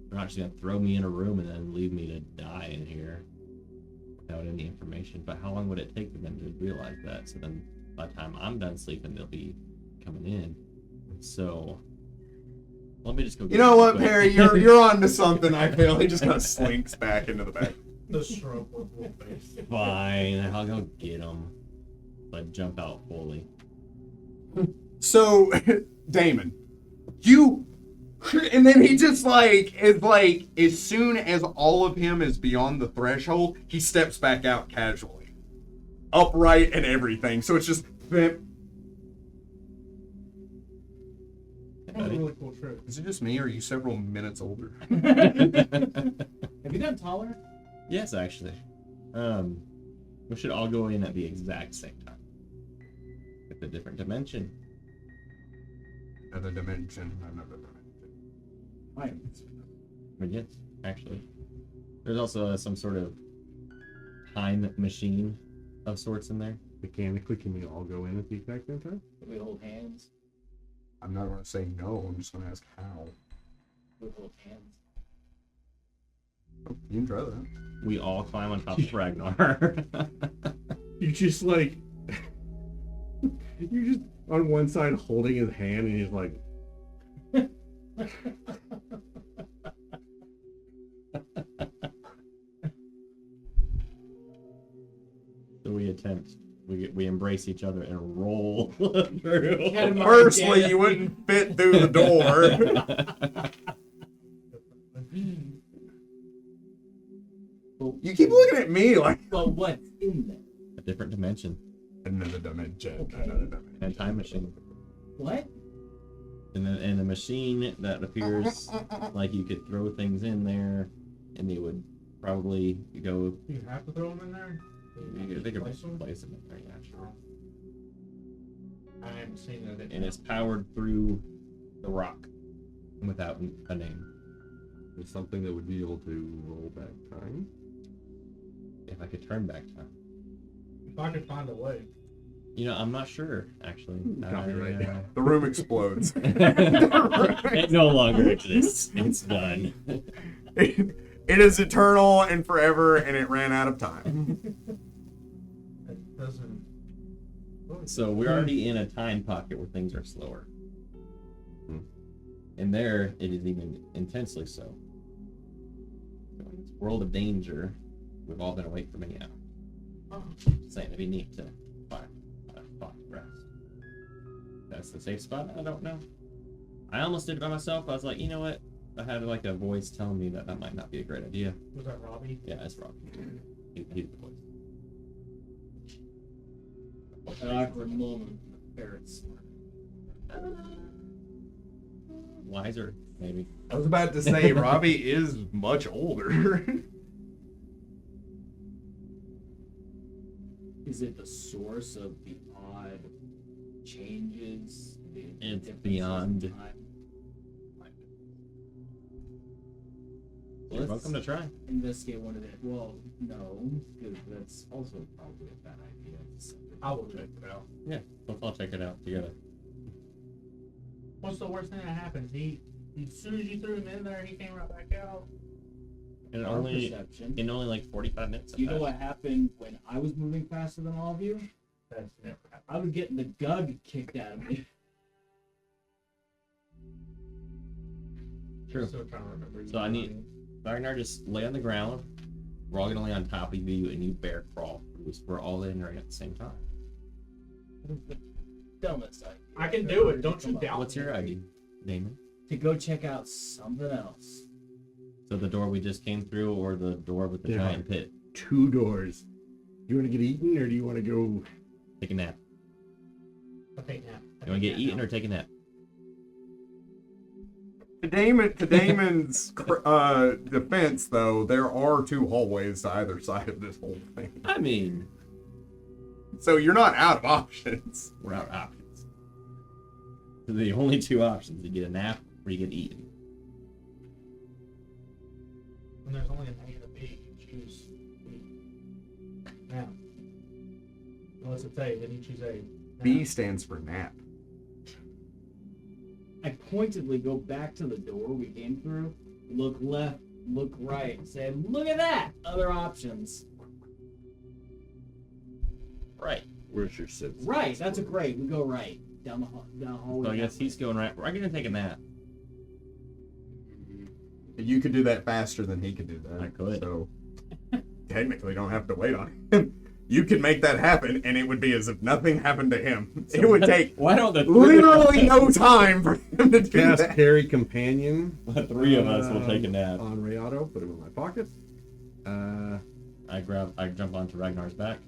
They're not just gonna throw me in a room and then leave me to die in here without any information. But how long would it take for them to realize that? So then by the time I'm done sleeping, they'll be coming in. So let me just go. You know what, Perry? You're on to something, I feel. He just kind of slinks back into the back. The stroke with full face. Fine, I'll go get them. But jump out fully. So, Damon, and then he just is like, as soon as all of him is beyond the threshold, he steps back out casually. Upright and everything. So it's just, That was a really cool trick. is it just me or are you several minutes older? Have you gotten taller? Yes, actually. We should all go in at the exact same time. With a different dimension. Another dimension. Fine. But yes, actually. There's also some sort of time machine of sorts in there. Mechanically, can we all go in at the exact same time? We hold hands. I'm not going to say no. I'm just going to ask how. With little hands. Oh, you can try that. We all climb on top of Ragnar. You just like, you're just on one side holding his hand, and he's like, So we attempt. We embrace each other and roll through. Firstly, you wouldn't fit through the door. You keep looking at me like But what's in there? A different dimension another dimension. Okay. Another dimension. and a time machine. What? And the machine that appears like you could throw things in there, and they would probably go. You have to throw them in there? They could Place them? place them in there, yeah, sure. I haven't seen that. And it's powered through the rock without a name. it's something that would be able to roll back time. If I could turn back time. If I could find a way. You know, I'm not sure, actually. Copyright. The room explodes. It no longer exists. It's done. It is eternal and forever, and it ran out of time. It doesn't. So we're already in a time pocket where things are slower. And there, it is even intensely so. So in this world of danger, we've all been awake for many hours. Saying it'd be neat to find a spot to rest. That's the safe spot? I don't know. I almost did it by myself. I was like, you know what? I had like a voice telling me that might not be a great idea. Was that Robbie? Yeah, it's Rob. He's the voice. An awkward moment. Ferrets. Wiser, maybe. I was about to say, Robbie is much older. Is it the source of the odd changes? The It's differences beyond. in time? You're Let's welcome to try. investigate one of it. Well, no, because that's also probably a bad idea. I will check it out. Yeah, let's all check it out together. What's the worst thing that happens? He as soon as you threw him in there, he came right back out. And Our only perception. in only like 45 minutes. You know what happened when I was moving faster than all of you? That's never happened. I was getting the gug kicked out of me. True. I'm still trying to remember. So I need Ragnar, just lay on the ground. We're all gonna lay on top of you, and you bear crawl. We're all in right at the same time. Dumbest idea. I can do it. Don't you doubt What's me. your ID, Damon? To go check out something else. So the door we just came through, or the door with the Yeah. giant pit? 2 doors. You want to get eaten, or do you want to go? Take a nap. Okay, now. You want to get eaten or take a nap? To Damon's defense, though, there are 2 hallways to either side of this whole thing. I mean, So you're not out of options. we're out of options. So the only 2 options: you get a nap or you get eaten. When there's only an A and a B, you choose B. Now. Unless it's A, then you choose A. Now. B stands for nap. I pointedly go back to the door we came through, look left, look right, say, look at that! Other options. Right. Where's your sense? Right, that's a great. We go right. Down the hallway. So I guess he's going right. We're gonna take a nap. You could do that faster than he could do that. I could. So technically don't have to wait on him. You could make that happen, and it would be as if nothing happened to him. It would take Why don't the literally no time for him to do Cast that. Carry Companion. The 3 of us will take a nap. On Ray Auto, put him in my pocket. I jump onto Ragnar's back,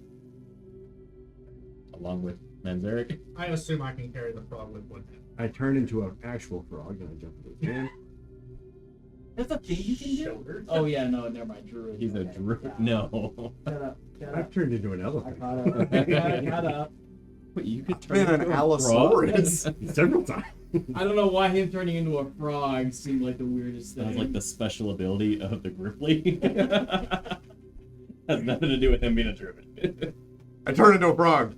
along with Manzaric. I assume I can carry the frog with one hand. I turn into an actual frog and I jump into his hand. That's a thing you can do? Shoulder. Oh, yeah, no, never mind. Druid. He's a Okay. druid. No. Shut up. Shut I've up. turned into an I elephant caught up. I caught up. Wait, you could turn Been an into a Allosaurus. several times. I don't know why him turning into a frog seemed like the weirdest thing. Sounds like the special ability of the Griffly. Has nothing to do with him being a druid. I turn into a frog.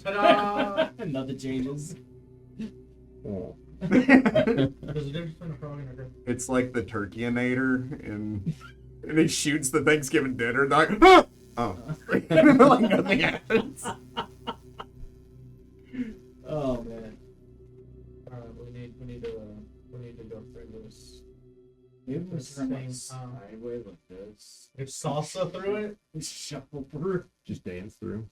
Ta-da! Nothing changes. Oh. There's a difference between a frog and a griffin. It's like the Turkeyinator, and he shoots the Thanksgiving dinner. Like, ah! Oh, like nothing happens. Oh man. Alright, we need to go through this. Maybe we This turn thing, like sideways like this. There's salsa through it. We shuffle through. Just dance through.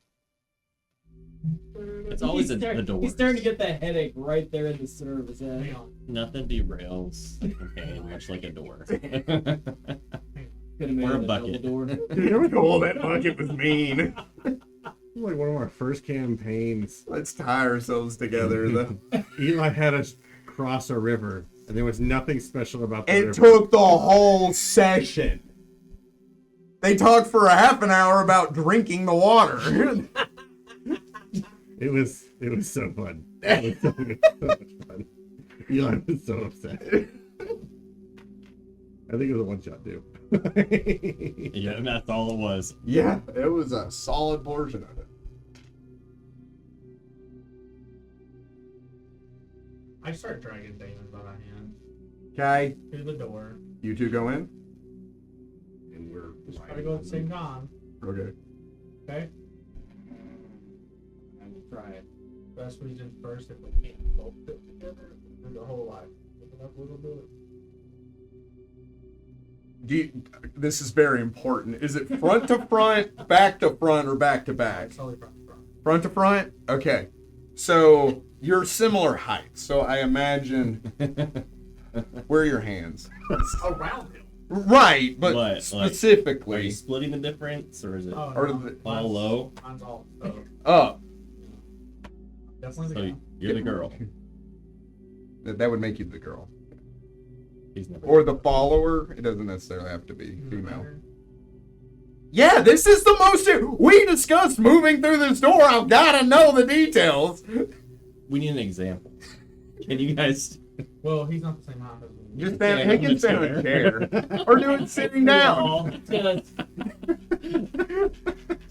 It's always the He's doors. starting to get that headache right there in the center of his Hang head. on. Nothing derails the campaign, much like a door. Could have made Or a it bucket. double door. Oh, that bucket was mean. Like one of our first campaigns, Let's tie ourselves together. Eli had us cross a river, and there was nothing special about the It river. took the whole session. They talked for a half an hour about drinking the water. It was so fun. It was so much fun. Eli was so upset. I think it was a one shot too. Yeah, and that's all it was. Yeah, it was a solid portion of it. I start dragging Damon by the hand Okay, through the door. you two go in. And we're Just try to go at the same time. Okay. Okay? I will try it. Best reason first if we can't both fit together through the whole life. Open up a little bit. This is very important. Is it front to front, back to front, or back to back? Totally front to front. Front to front? Okay. So you're similar heights. So I imagine where are your hands? Around him. Right, but What, like, Are specifically. you splitting the difference, or is it Oh, Or no. the- all low? Mine's all. So Up. definitely the So guy. you're the girl. That would make you the girl. He's never. Or the follower. It doesn't necessarily have to be female. Matter. Yeah, this is the most. We discussed moving through this door. I've got to know the details. We need an example. Can you guys? Well, he's not the same height as me. Just Yeah, stand. He can in a stand in a chair. Or do it sitting down.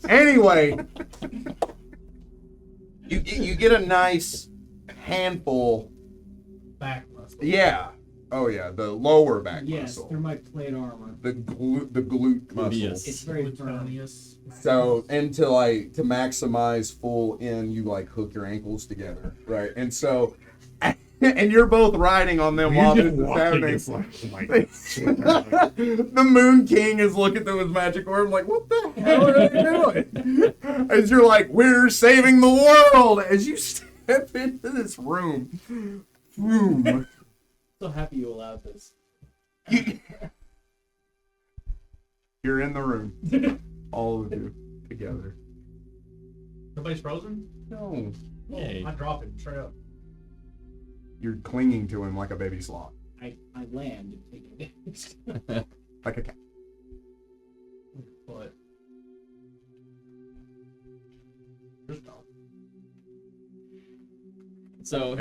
Anyway, you get a nice handful. Back muscle. Yeah. Oh yeah, the lower back Yes, muscle. through my plate armor. The glute muscle. Gluteus. It's very firm. Plutonius. So, and to maximize full in, you like hook your ankles together, right? And so, and you're both riding on them while this is happening. The Moon King is looking through his magic orb, like, what the hell are they doing? As you're like, we're saving the world. As you step into this room, boom. So happy you allowed this. You're in the room, all of you together. Nobody's frozen? No, Yay. I drop him straight up. you're clinging to him like a baby sloth, I land and take it. like a cat. But just don't. So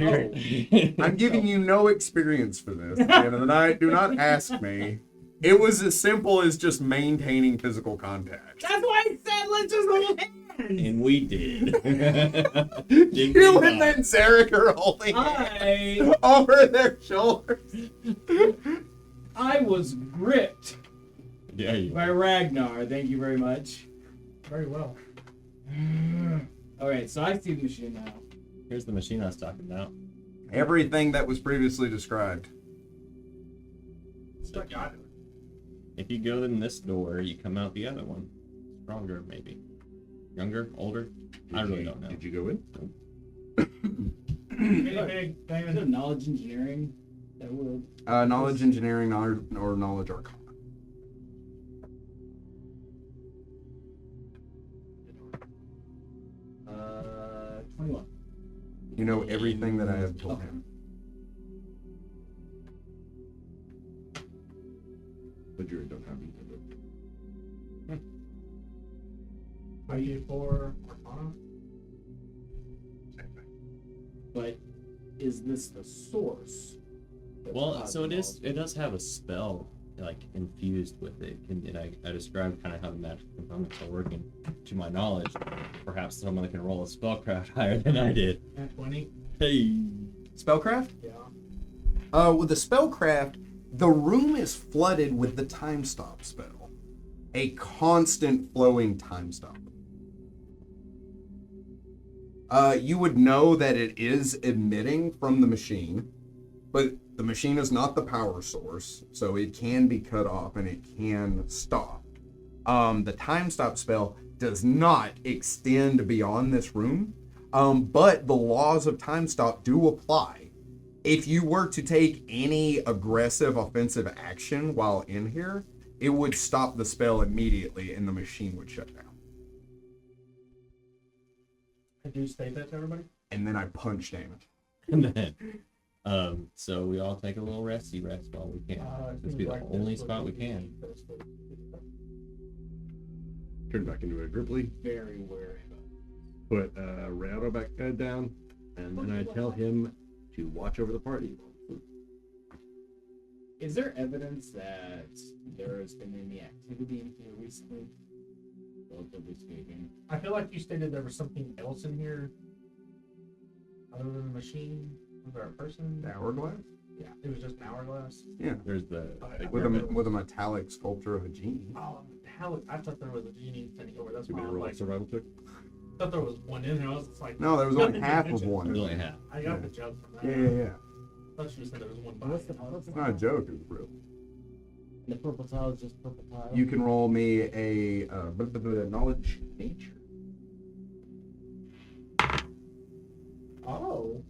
I'm giving you no experience for this. At the end of the night, do not ask me. It was as simple as just maintaining physical contact. That's why I said let's just hold hands. And we did. You and then Zarek are holding hands over their shoulders. I was gripped Yeah, you. by Ragnar. Thank you very much. Very well. All right, so I see the machine now. Here's the machine I was talking about. Everything that was previously described. Stuck out of it. If you go in this door, you come out the other one. Stronger, maybe. Younger, older. I really don't know. Did you go in? Guinea pig, Is it Damon. knowledge engineering? That will. Knowledge engineering or knowledge arcana. 21. You know everything that I have told Okay. him. But you don't have anything. Are you for Arcana? But is this the source? that's Well, causing so it all is. of It does have a spell like infused with it, and I described kind of how the magic components are working. To my knowledge, perhaps someone that can roll a spellcraft higher than I did. At 20. Hey. Spellcraft? Yeah. With the spellcraft, the room is flooded with the time stop spell. A constant flowing time stop. You would know that it is emitting from the machine, but the machine is not the power source, so it can be cut off and it can stop. The time stop spell does not extend beyond this room, but the laws of time stop do apply. If you were to take any aggressive offensive action while in here, it would stop the spell immediately and the machine would shut down. Could you state that to everybody? And then I punch damage. And then, so we all take a little resty rest while we can. This be the Like only this would spot we be- can. this would- Turn back into a Gripply. Very wary about Put Rayado back down, and then I tell him to watch over the party. Is there evidence that there has been any activity in here recently? Relatively speaking. I feel like you stated there was something else in here other than the machine. Was there a person? Hourglass? Yeah, it was just an hourglass. Yeah. There's the With a metallic sculpture of a genie. Oh, metallic. I thought there was a genie thing over. That's Give me why a I was roll like, survival check. I thought there was one in there. I was just like, No, there was only half of one. there's only half. I got the joke from that. Yeah. I thought you said there was one. What's the It's not a joke, it's real. The purple tile is just purple tile. You can roll me a knowledge nature. Oh.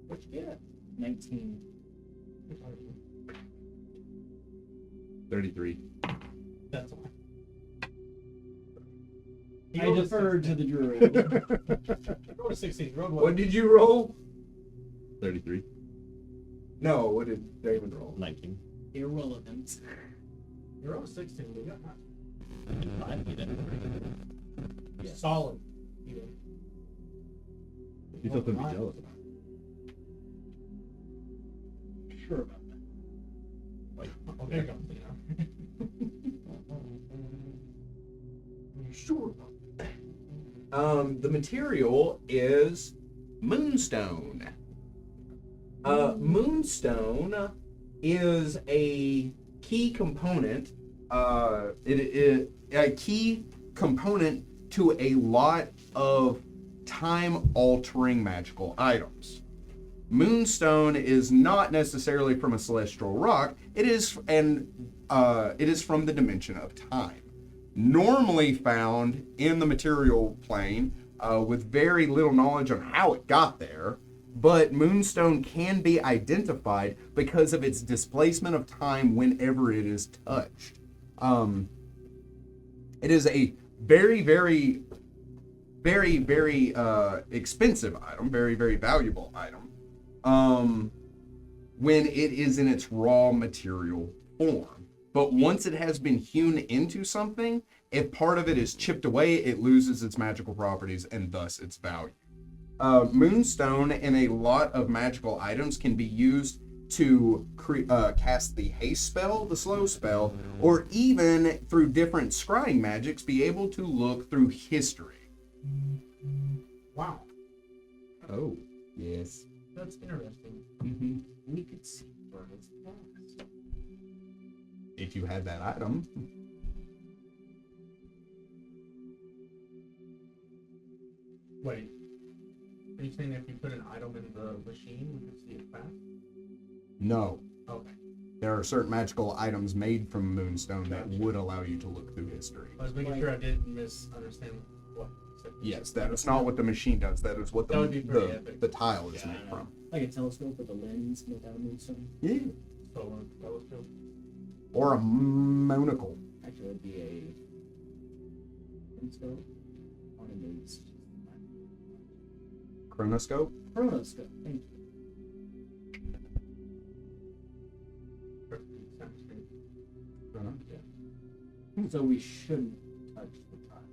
What'd you get? 19. 33. That's all. I deferred to the druid. Roll a 16. Roll What did you roll? 33. No, what did David roll? 19. Irrelevant. You rolled a 16. But you got that. 5 you didn't. Yeah. Solid. You did. He's something to be jealous about. Sure about that. Okay, go. You sure about that? The material is moonstone. Moonstone is a key component. It is a key component to a lot of time-altering magical items. Moonstone is not necessarily from a celestial rock. It is from the dimension of time. Normally found in the material plane, with very little knowledge on how it got there, but moonstone can be identified because of its displacement of time whenever it is touched. It is a very, very, very, very expensive item, very, very valuable item, when it is in its raw material form. But once it has been hewn into something, if part of it is chipped away, it loses its magical properties and thus its value. Moonstone and a lot of magical items can be used to cast the haste spell, the slow spell, or even through different scrying magics, be able to look through history. Wow. Oh. Yes. That's interesting. Mm-hmm. We could see Birds Lost. If you had that item. Wait. Are you saying if you put an item in the machine, we could see it fast? No. Okay. There are certain magical items made from moonstone that would allow you to look through history. I was making sure I didn't misunderstand what you said. Yes, that is not what the machine does. That is what That would be pretty epic. the tile is Yeah, made from. Like a telescope with a lens made out of moonstone. Yeah. So, that was cool. Or a monocle. Actually, it would be a moonscope on a moon's Chronoscope. chronoscope. Thank you. So we shouldn't touch the time.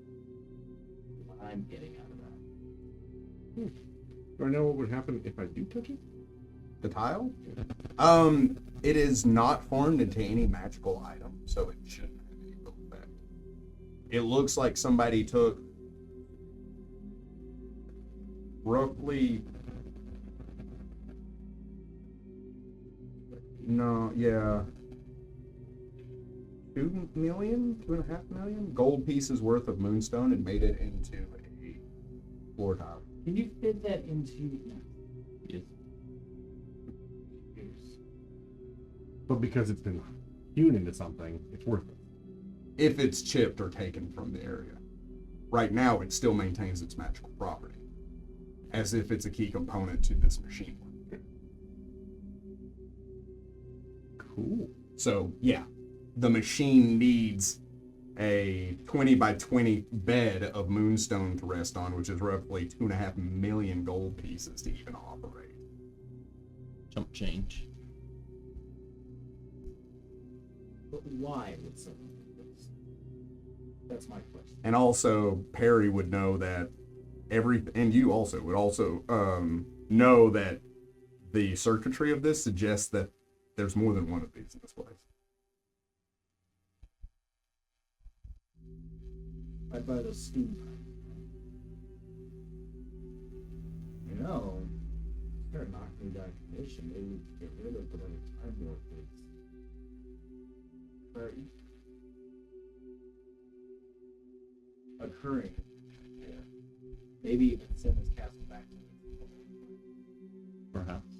What I'm getting out of that. Do I know what would happen if I do touch it? The tile? It is not formed into any magical item, so it shouldn't have any ill effect. It looks like somebody took roughly No, yeah. 2 million, 2.5 million gold pieces worth of moonstone and made it into a floor tile. Can you fit that into? Yes. But because it's been hewn into something, it's worth it. If it's chipped or taken from the area. Right now, it still maintains its magical property, as if it's a key component to this machine. Cool. So, yeah, the machine needs a 20 by 20 bed of moonstone to rest on, which is roughly 2.5 million gold pieces to even operate. Jump change. But why would someone do this? That's my question. And also, Perry would know that and you also would also know that the circuitry of this suggests that there's more than one of these in this place. I'd buy those steam. You know, start knocking down commission, maybe we could get rid of whatever time warp is. Occurring. Yeah. Maybe even send this castle back to me. Perhaps.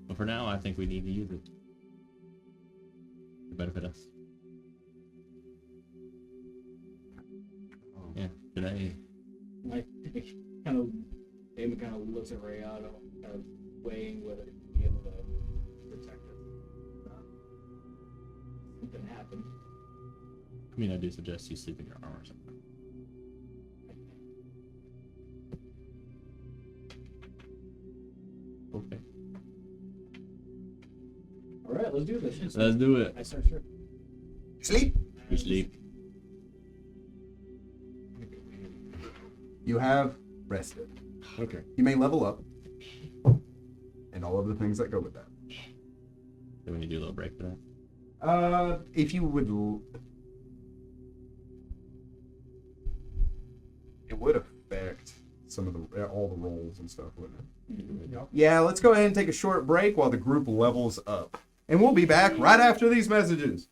But for now, I think we need to use it to benefit us. Yeah, today. I kind of, Damon kind of looks at Rayado, kind of weighing whether he'd be able to protect us. Something happened. I mean, I do suggest you sleep in your armor or something. Okay. All right, let's do this. Let's do it. I start sure. Sleep. You sleep. You have rested. Okay. You may level up. And all of the things that go with that. Do we need to do a little break for that? If you would... It would affect some of all the rolls and stuff, wouldn't it? Yeah, let's go ahead and take a short break while the group levels up. And we'll be back right after these messages.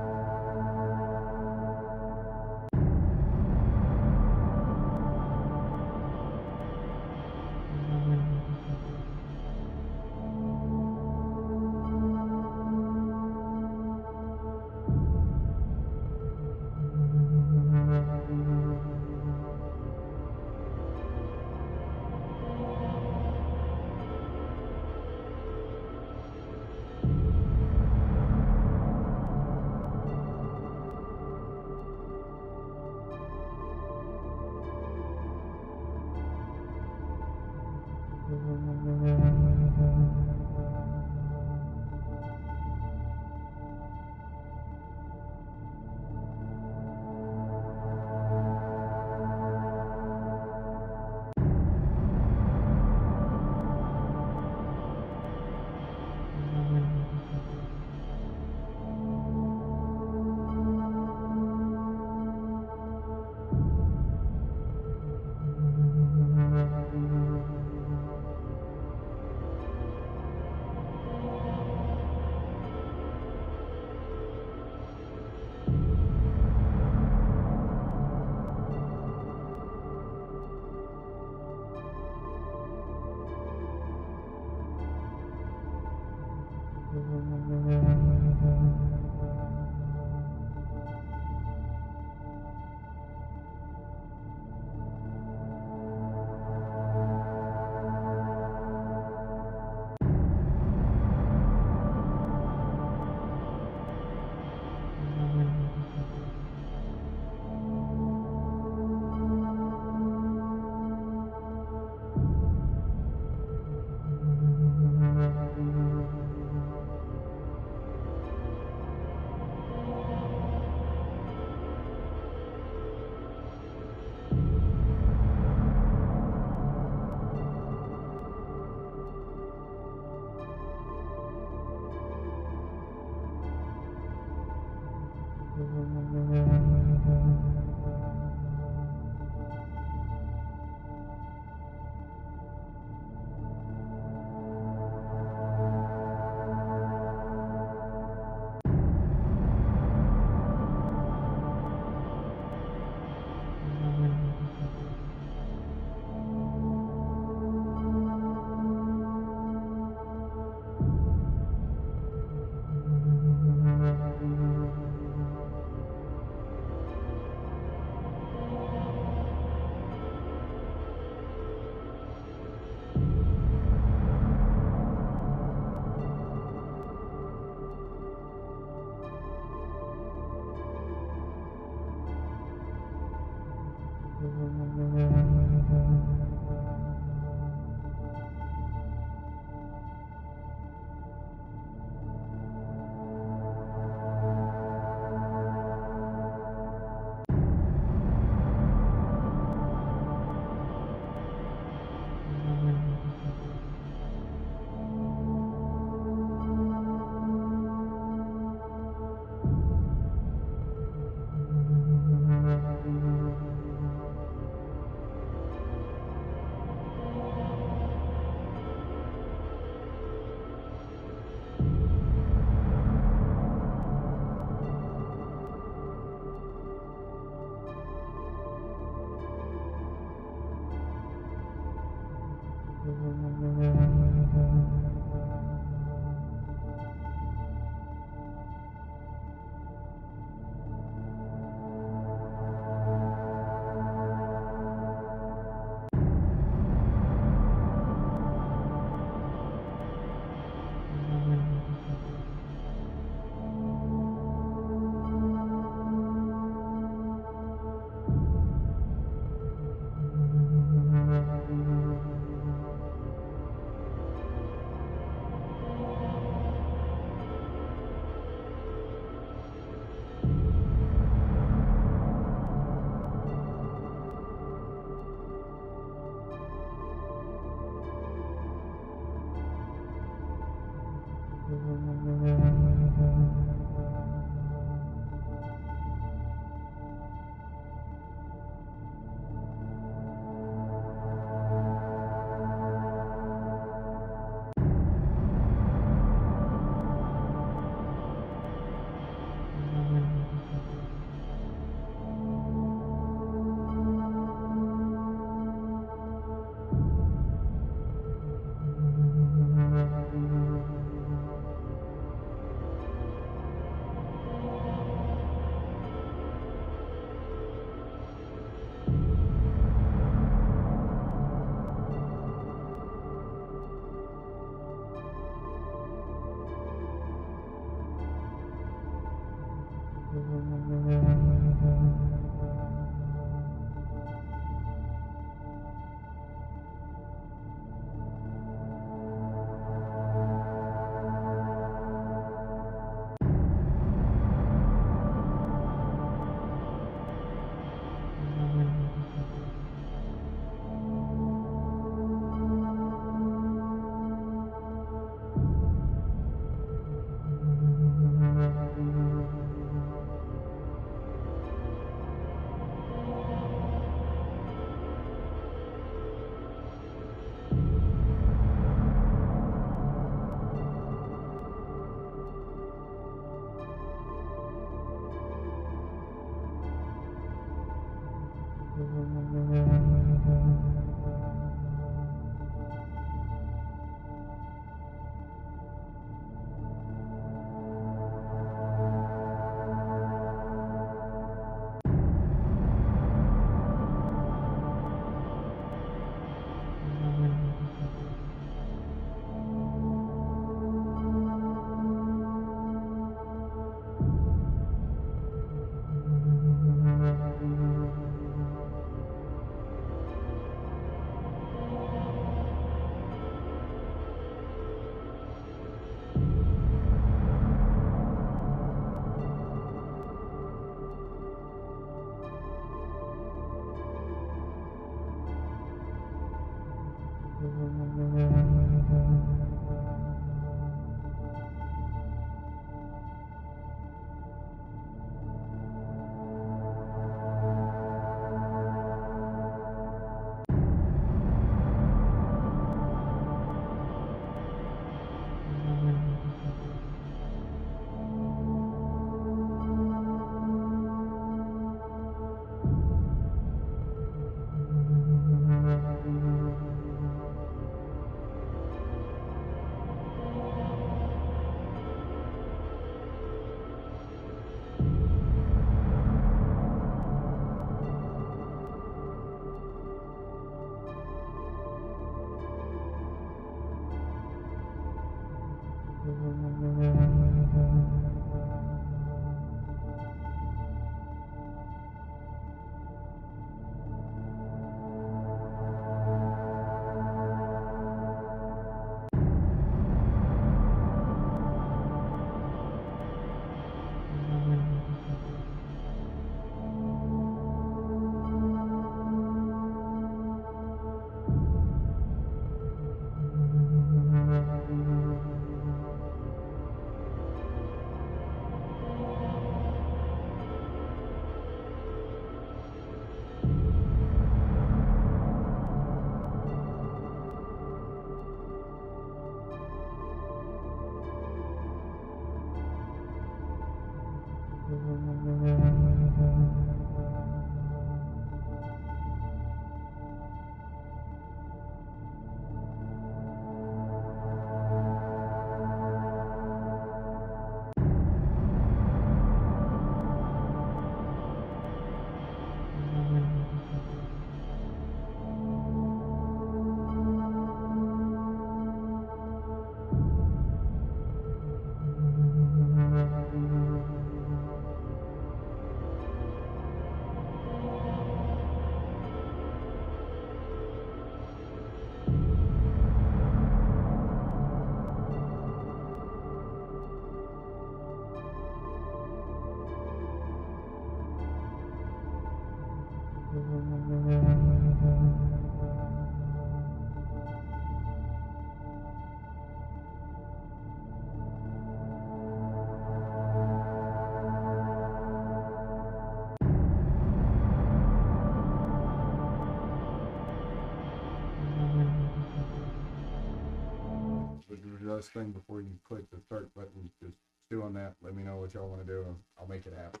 Last thing before you click the start button, just stew on that. Let me know what y'all want to do, and I'll make it happen.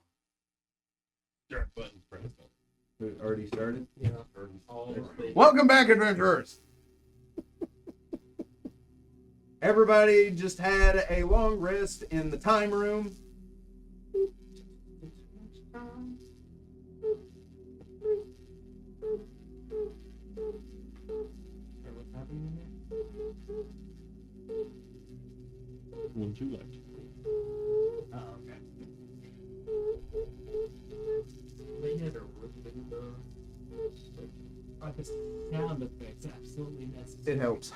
Start button pressed. It already started? Yeah. All the Welcome back, adventurers! Everybody just had a long rest in the time room. Wouldn't you like? Oh, okay. They had a really the sound effects absolutely necessary. It helps.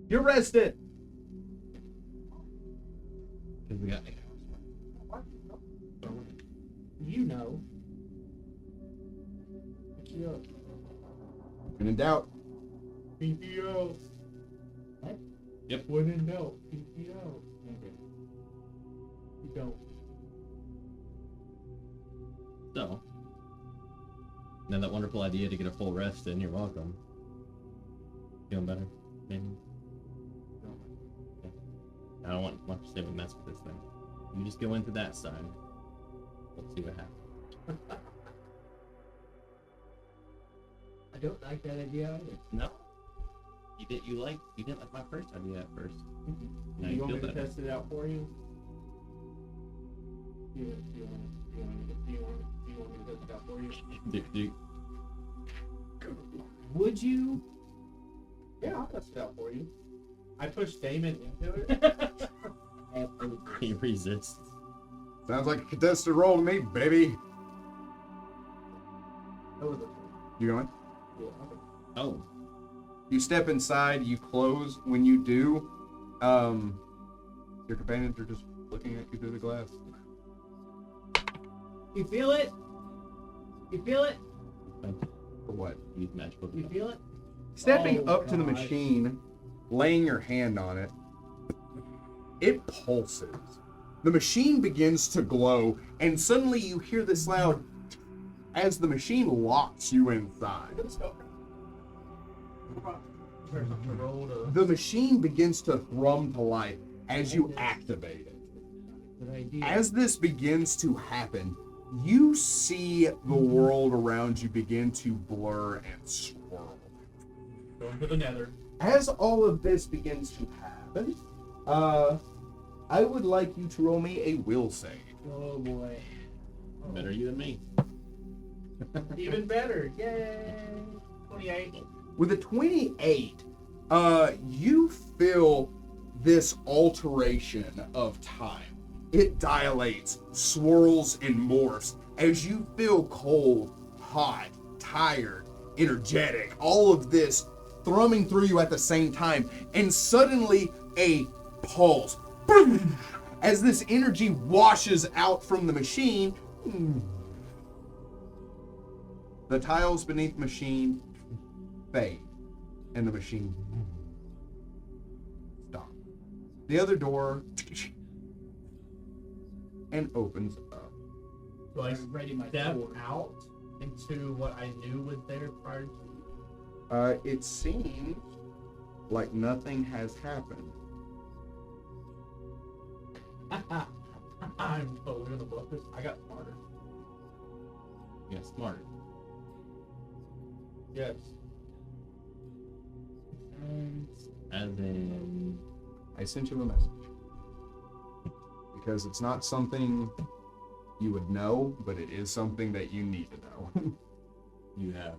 You're rested. Because we got You know. Pick you up. When in doubt, PPO. What? Yep. When in doubt, PPO. You don't. So, now that wonderful idea to get a full rest in, you're welcome. Feeling better? Maybe? Okay. I don't want to say we mess with this thing. You just go into that side. Let's see what happens. I don't like that idea either. No. You didn't like my first idea at first. Now You you want feel me to better. test it out for you? Do you want me to test it out for you? Would you? Yeah, I'll test it out for you. I pushed Damon into it. He resists. sounds like a contested roll to me, baby. That was a You going? yeah, okay. Oh. You step inside, you close. When you do, your companions are just looking at you through the glass. You feel it? You feel it? For what? Use magical You device. feel it? Stepping Oh, up to the gosh. machine, laying your hand on it, it pulses. The machine begins to glow, and suddenly you hear this loud as the machine locks you inside. The machine begins to thrum to life as you activate it. Good idea. As this begins to happen, you see the world around you begin to blur and swirl. Going to the nether. As all of this begins to happen, I would like you to roll me a will save. Oh boy. Better you than me. Even better. Yay. 28. With a 28, you feel this alteration of time. It dilates, swirls, and morphs as you feel cold, hot, tired, energetic, all of this thrumming through you at the same time, and suddenly a pulse. As this energy washes out from the machine, the tiles beneath the machine fade, and the machine stops. The other door and opens up. So I Ready my step sword. out into what I knew was there prior to. It seems like nothing has happened. I'm totally gonna bluff this. I got smarter. Yeah, smart. Yes. As in, I sent you a message. Because it's not something you would know, but it is something that you need to know. you have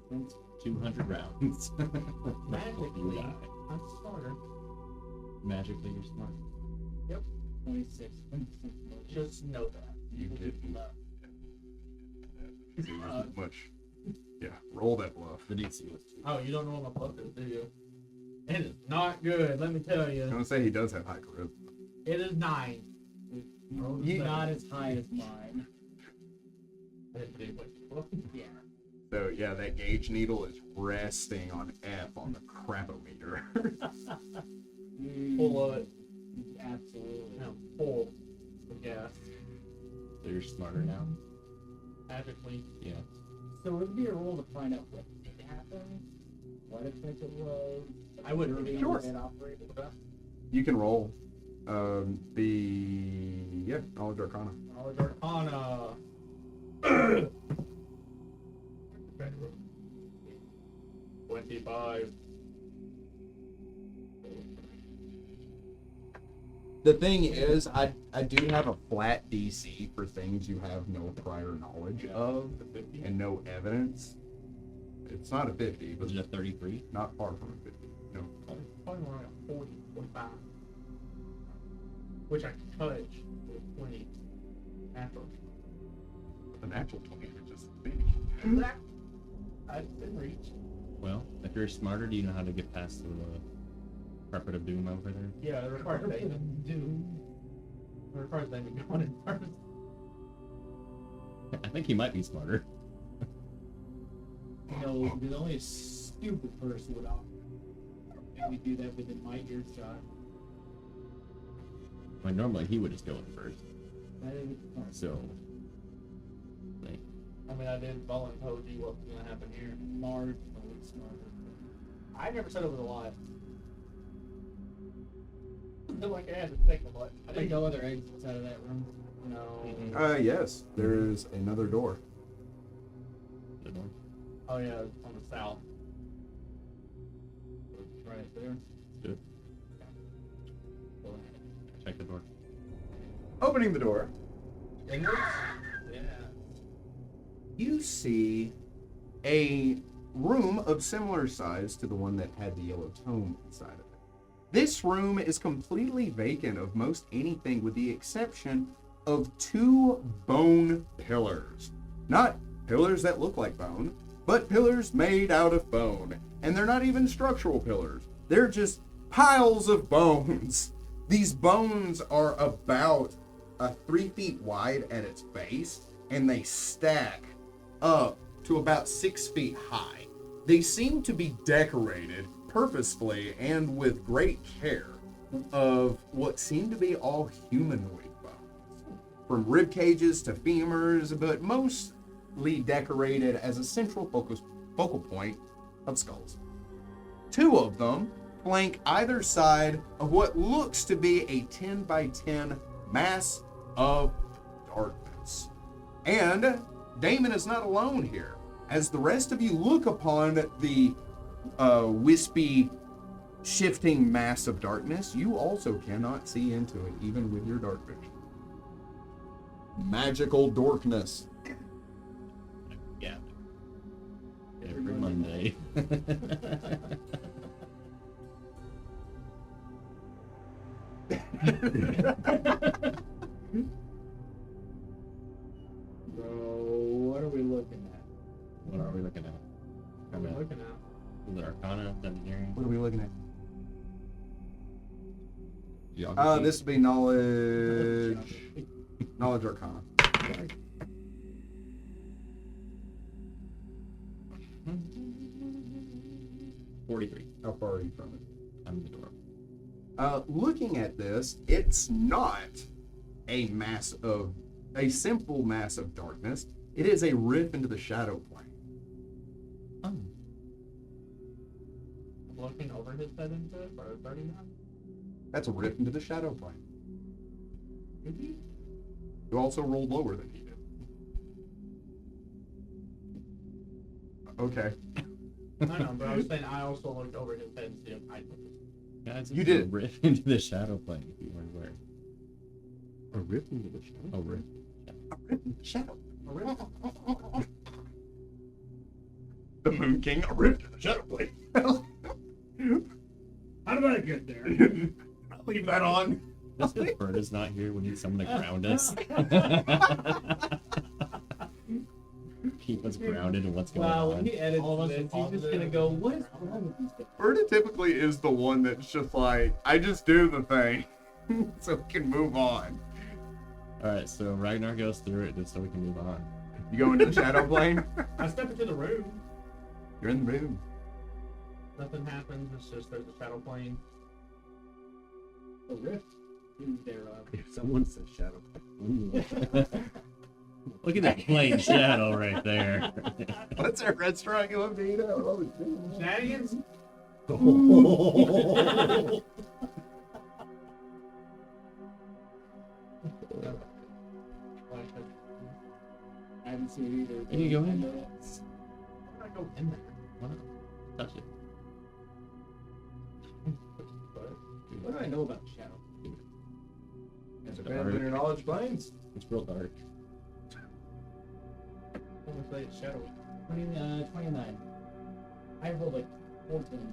200 rounds. Magically, You die. I'm smarter. Magically, you're smart. 26. Just know that. You didn't. There wasn't much. Yeah, roll that bluff. The DC was 2. Oh, you don't know what my bluff is, do you? It is not good, let me tell I'm you. gonna say he does have high charisma. It is 9. Not as high as mine. I didn't do what you bluff. Yeah. So yeah, that gauge needle is resting on F on the crapometer. Full of it. Absolutely. No, full of gas. So you're smarter now? Magically. Yeah. So would it be a roll to find out what did happen? What effect it was? I wouldn't really be know sure. how it operated? You can roll. Knowledge Arcana. Knowledge Arcana. 25. The thing is, I do have a flat DC for things you have no prior knowledge of and no evidence. It's not a 50, but Was it a 33? not far from a 50. No. Probably more like a 40, 45. Which I can touch with 20 natural. A natural 20, which is Exactly. I didn't reach. Well, if you're smarter, do you know how to get past the carpet of doom over there? Yeah, it requires Damon. It requires Damon going in first. I think he might be smarter. No, because only a stupid person would maybe do that within my earshot. Well, normally he would just go in first. That is So, like, I mean, I did volunteer you what's going to happen here. marginally smarter. I never said it was a lie. I feel like I had to think of it. I think no other exits out of that room. No. yes, there's another door. good one. Oh, yeah, it's on the south. Right there. Good. Go ahead. Check the door. Opening the door, Inwards? Yeah. you see a room of similar size to the one that had the yellow tome inside of it. This room is completely vacant of most anything with the exception of 2 bone pillars. Not pillars that look like bone, but pillars made out of bone. And they're not even structural pillars. They're just piles of bones. These bones are about 3 feet wide at its base, and they stack up to about 6 feet high. They seem to be decorated purposefully and with great care of what seem to be all humanoid bones, from rib cages to femurs, but mostly decorated as a central focal point of skulls. 2 of them flank either side of what looks to be a 10 by 10 mass of darkness. And Damon is not alone here. As the rest of you look upon the wispy, shifting mass of darkness, you also cannot see into it, even with your dark vision. Magical darkness. Yeah. Every Monday. So, what are we looking at? What are we looking at? What are we looking at? Is it Arcana, Engineering? What are we looking at? Geography? This would be knowledge. Knowledge Arcana. 43. How far are you from it? I'm in the door. Looking at this, it's not a simple mass of darkness. It is a rift into the shadow plane. Oh. Looking over his head into it, or 39? That's a rift into the shadow plane. Did he? You also rolled lower than he did. Okay. I know, but I was saying I also looked over his head to see if I could. Guys, You it's a did. rift into the shadow plane, if you weren't aware. A rift into the shadow. Oh, rift. A rift in the shadow. A rift. The Moon King, a rift in the shadow plane. How did I get there? I'll leave that on. Just because Berta's not here, we need someone to ground us. Keep us grounded in what's going Wow, on. when he edits All of us this, are he's just gonna go, what is wrong with these guys? Berta typically is the one that's just like, I just do the thing so we can move on. Alright, so Ragnar goes through it just so we can move on. You go into the shadow plane, I step into the room. you're in the room. Nothing happens. It's just there's a shadow plane. A rift in thereof. If someone says shadow, Look at that plain shadow right there. What's that restaurant you love to eat at? Shenanigans? I haven't seen it either. Can you go in? How did I go in there? Why not? Touch it. What do I know about Shadow? It's dark. your knowledge planes. It's real dark. I'm gonna say it's shadowy. 29. I rolled like 14 today.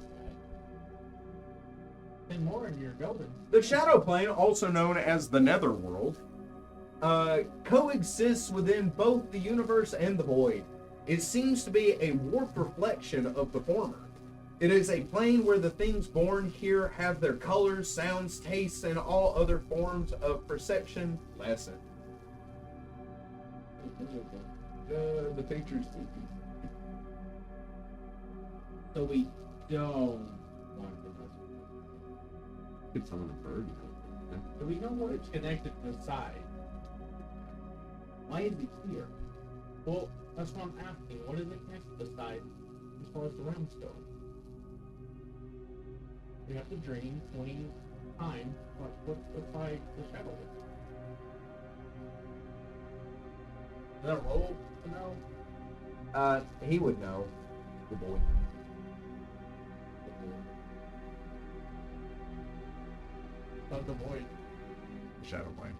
10 more and you're golden. The shadow plane, also known as the Netherworld, coexists within both the universe and the void. It seems to be a warped reflection of the former. It is a plane where the things born here have their colors, sounds, tastes, and all other forms of perception lessened. The picture's creepy. So we don't want to know. could summon a bird. Do we know what it's connected to the side? Why is it here? Well, that's what I'm asking. What is it connected to the side as far as the realms go? We have to drain 20 times. What's like the shadow? Is that roll to know? He would know. The boy. Of the void. Shadow plane.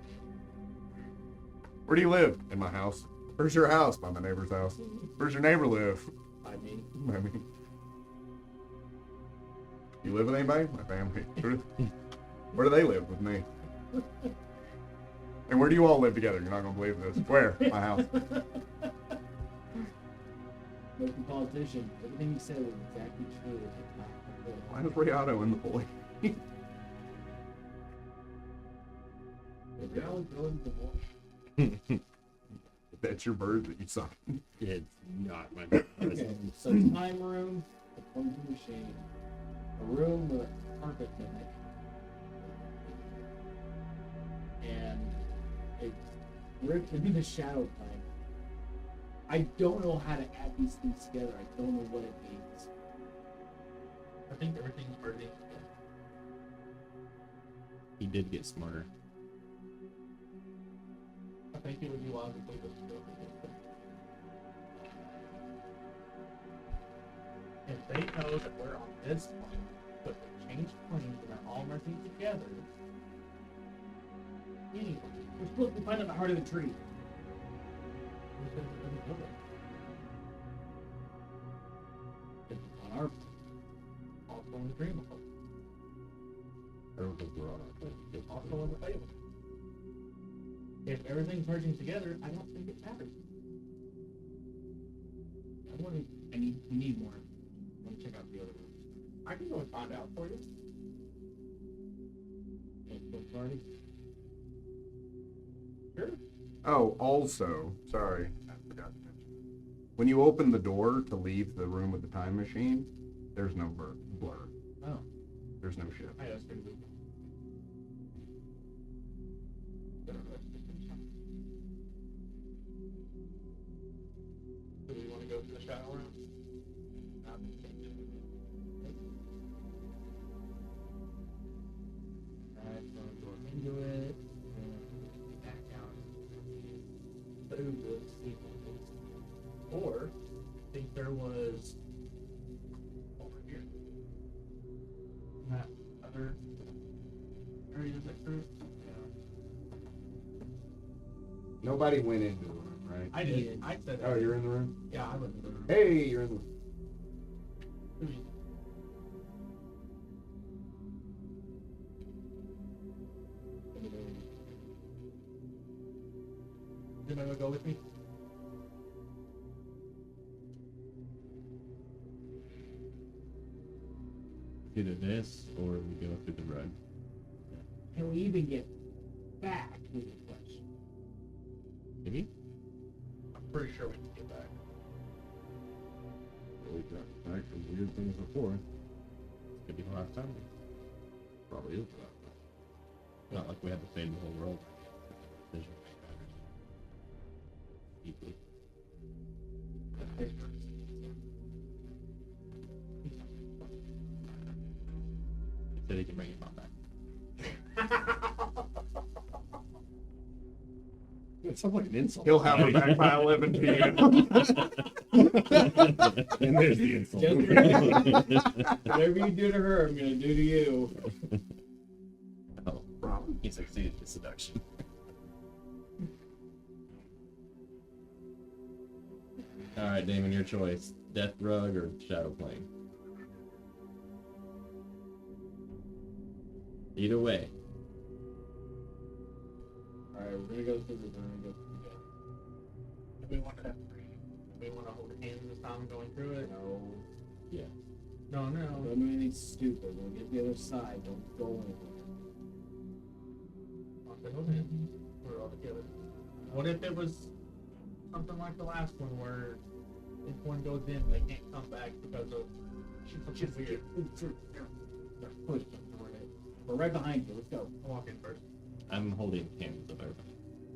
Where do you live? In my house. Where's your house? By my neighbor's house. Where's your neighbor live? I mean, I mean, you live with anybody? My family. Where do they live with me? And where do you all live together? You're not gonna believe this. Where? My house. local politician, everything he said was exactly true. Why is Rihanna in the boy? If you're always going to the wall, That's your bird that you saw. It's not my okay, so time room, a clumsy machine, a room with a carpet mimic, and a rift into the shadow plane. I don't know how to add these things together. I don't know what it means. I think everything's burning. He did get smarter. I think it would be logically to still be if they know that we're on this plane, but they change planes and they're all merging together. Anyway, We're supposed to find out the heart of the tree. who says it doesn't know that? our also in the dream world. I don't think we're on our plane. Also in the fable. If everything's merging together, I don't think it matters. We need more. I want to check out the other rooms. I can go and find out for you. Party. Sure. Oh, also, sorry, I forgot to mention. When you open the door to leave the room with the time machine, there's no blur. Oh. There's no shift. I just figured. Do we want to go to the shadow room? Alright, so go into it, and back out. Through the sequels. Or, I think there was over here. In that other area that group. Nobody went into the room, right? I did. I said. Oh, you're in the room? Yeah, I went in the room. Hey, you're in the room. Is anybody gonna go with me? Either this or we go through the rug. Can we even get back to the place? Maybe? I'm pretty sure we can get back. We got back from weird things before. Could be the last time. Probably is. Not like we had to save the whole world. Decision matters. Deeply. He said he can bring his mom back. It sounds like an insult. He'll have her back by 11 p.m. And there's the insult. Whatever you do to her, I'm gonna do to you. Oh, he succeeded in seduction. Alright, Damon, your choice. Death Rug or Shadow Plane? Either way. Alright, we're gonna go through the room. Go through the Do we want to hold hands this time going through it? No. Yeah. No. Don't do anything stupid. We'll get the other side. Don't go anywhere. Okay, hold hands. We're all together. What if it was something like the last one where if one goes in, they can't come back because of something weird? Push them toward it. We're right behind you. Let's go. I'll walk in first. I'm holding hands with everybody,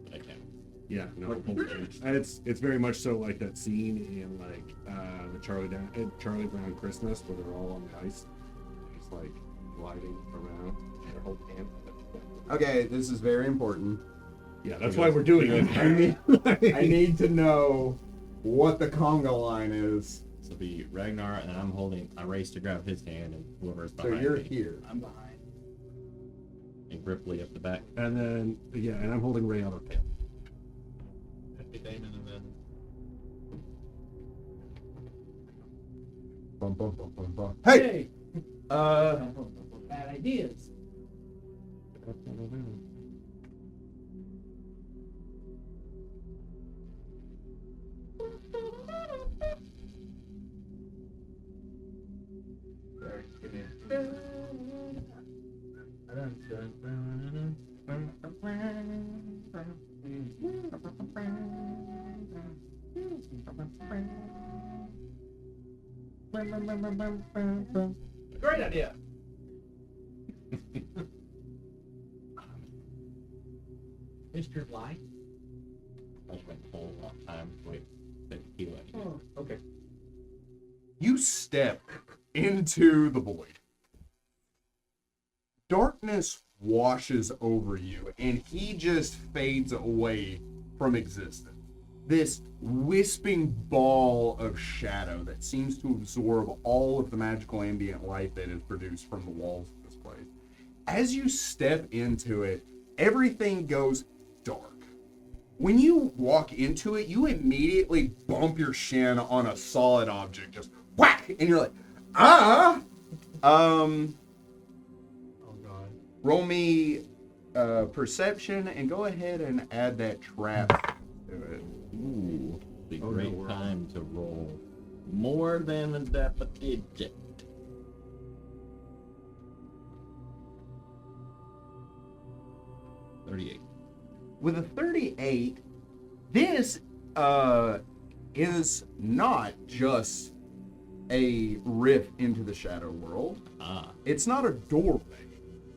but I can. Yeah, no, it's very much so like that scene in like the Charlie Brown Christmas where they're all on the ice, just like gliding around. They're holding hands. Okay, this is very important. Yeah, that's why we're doing it. I need to know what the conga line is. So it'll be Ragnar, and I race to grab his hand, and whoever's So behind you're me. here. I'm behind. And Ripley up the back. And then and I'm holding Ray on her tail. That'd be Damon and then. Bum, bum, bum, bum, bum. Hey! Bad ideas. Sorry, give me Great idea. Mr. Light. I spent a whole lot of time waiting for the tequila. Oh, okay. You step into the void. Darkness washes over you, and he just fades away from existence. This wisping ball of shadow that seems to absorb all of the magical ambient light that is produced from the walls of this place. As you step into it, everything goes dark. When you walk into it, you immediately bump your shin on a solid object, just whack, and you're like, Um, Oh god. roll me perception and go ahead and add that trap to it. Ooh, the Oh, great no, we're time to roll more than a digit. $38. With a 38, this is not just a rift into the shadow world. Ah, It's not a doorway.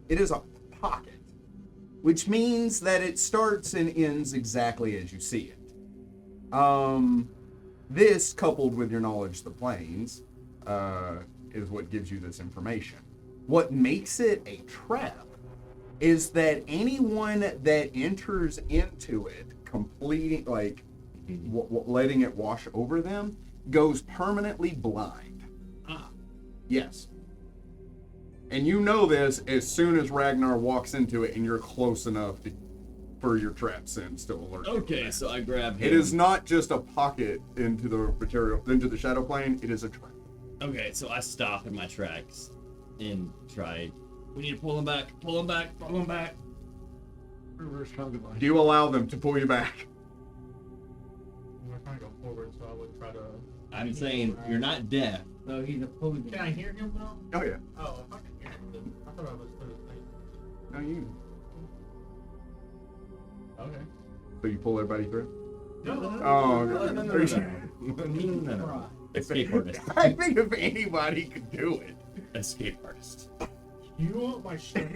It is a pocket, which means that it starts and ends exactly as you see it. This, coupled with your knowledge of the planes, is what gives you this information. What makes it a trap is that anyone that enters into it, completing, like, letting it wash over them, goes permanently blind. ah. Yes. And you know this as soon as Ragnar walks into it and you're close enough for your trap sense to alert you. Okay, so I grab him. It is not just a pocket into the material, into the shadow plane, it is a trap. Okay, so I stop in my tracks and try. We need to pull him back. Pull him back. Pull him back. Reverse concubine. Do you allow them to pull you back? We're trying to go forward, so I would try to. I'm saying you're not deaf. So he's opposing. Can I hear him though? Oh, yeah. Oh, if I can hear him, then I thought I was through the thing. No, you. Okay. So you pull everybody through? No. Oh, No, okay. no, no, Are you no, sure? No. Escape artist. I think if anybody could do it. Escape artist. You want my shit?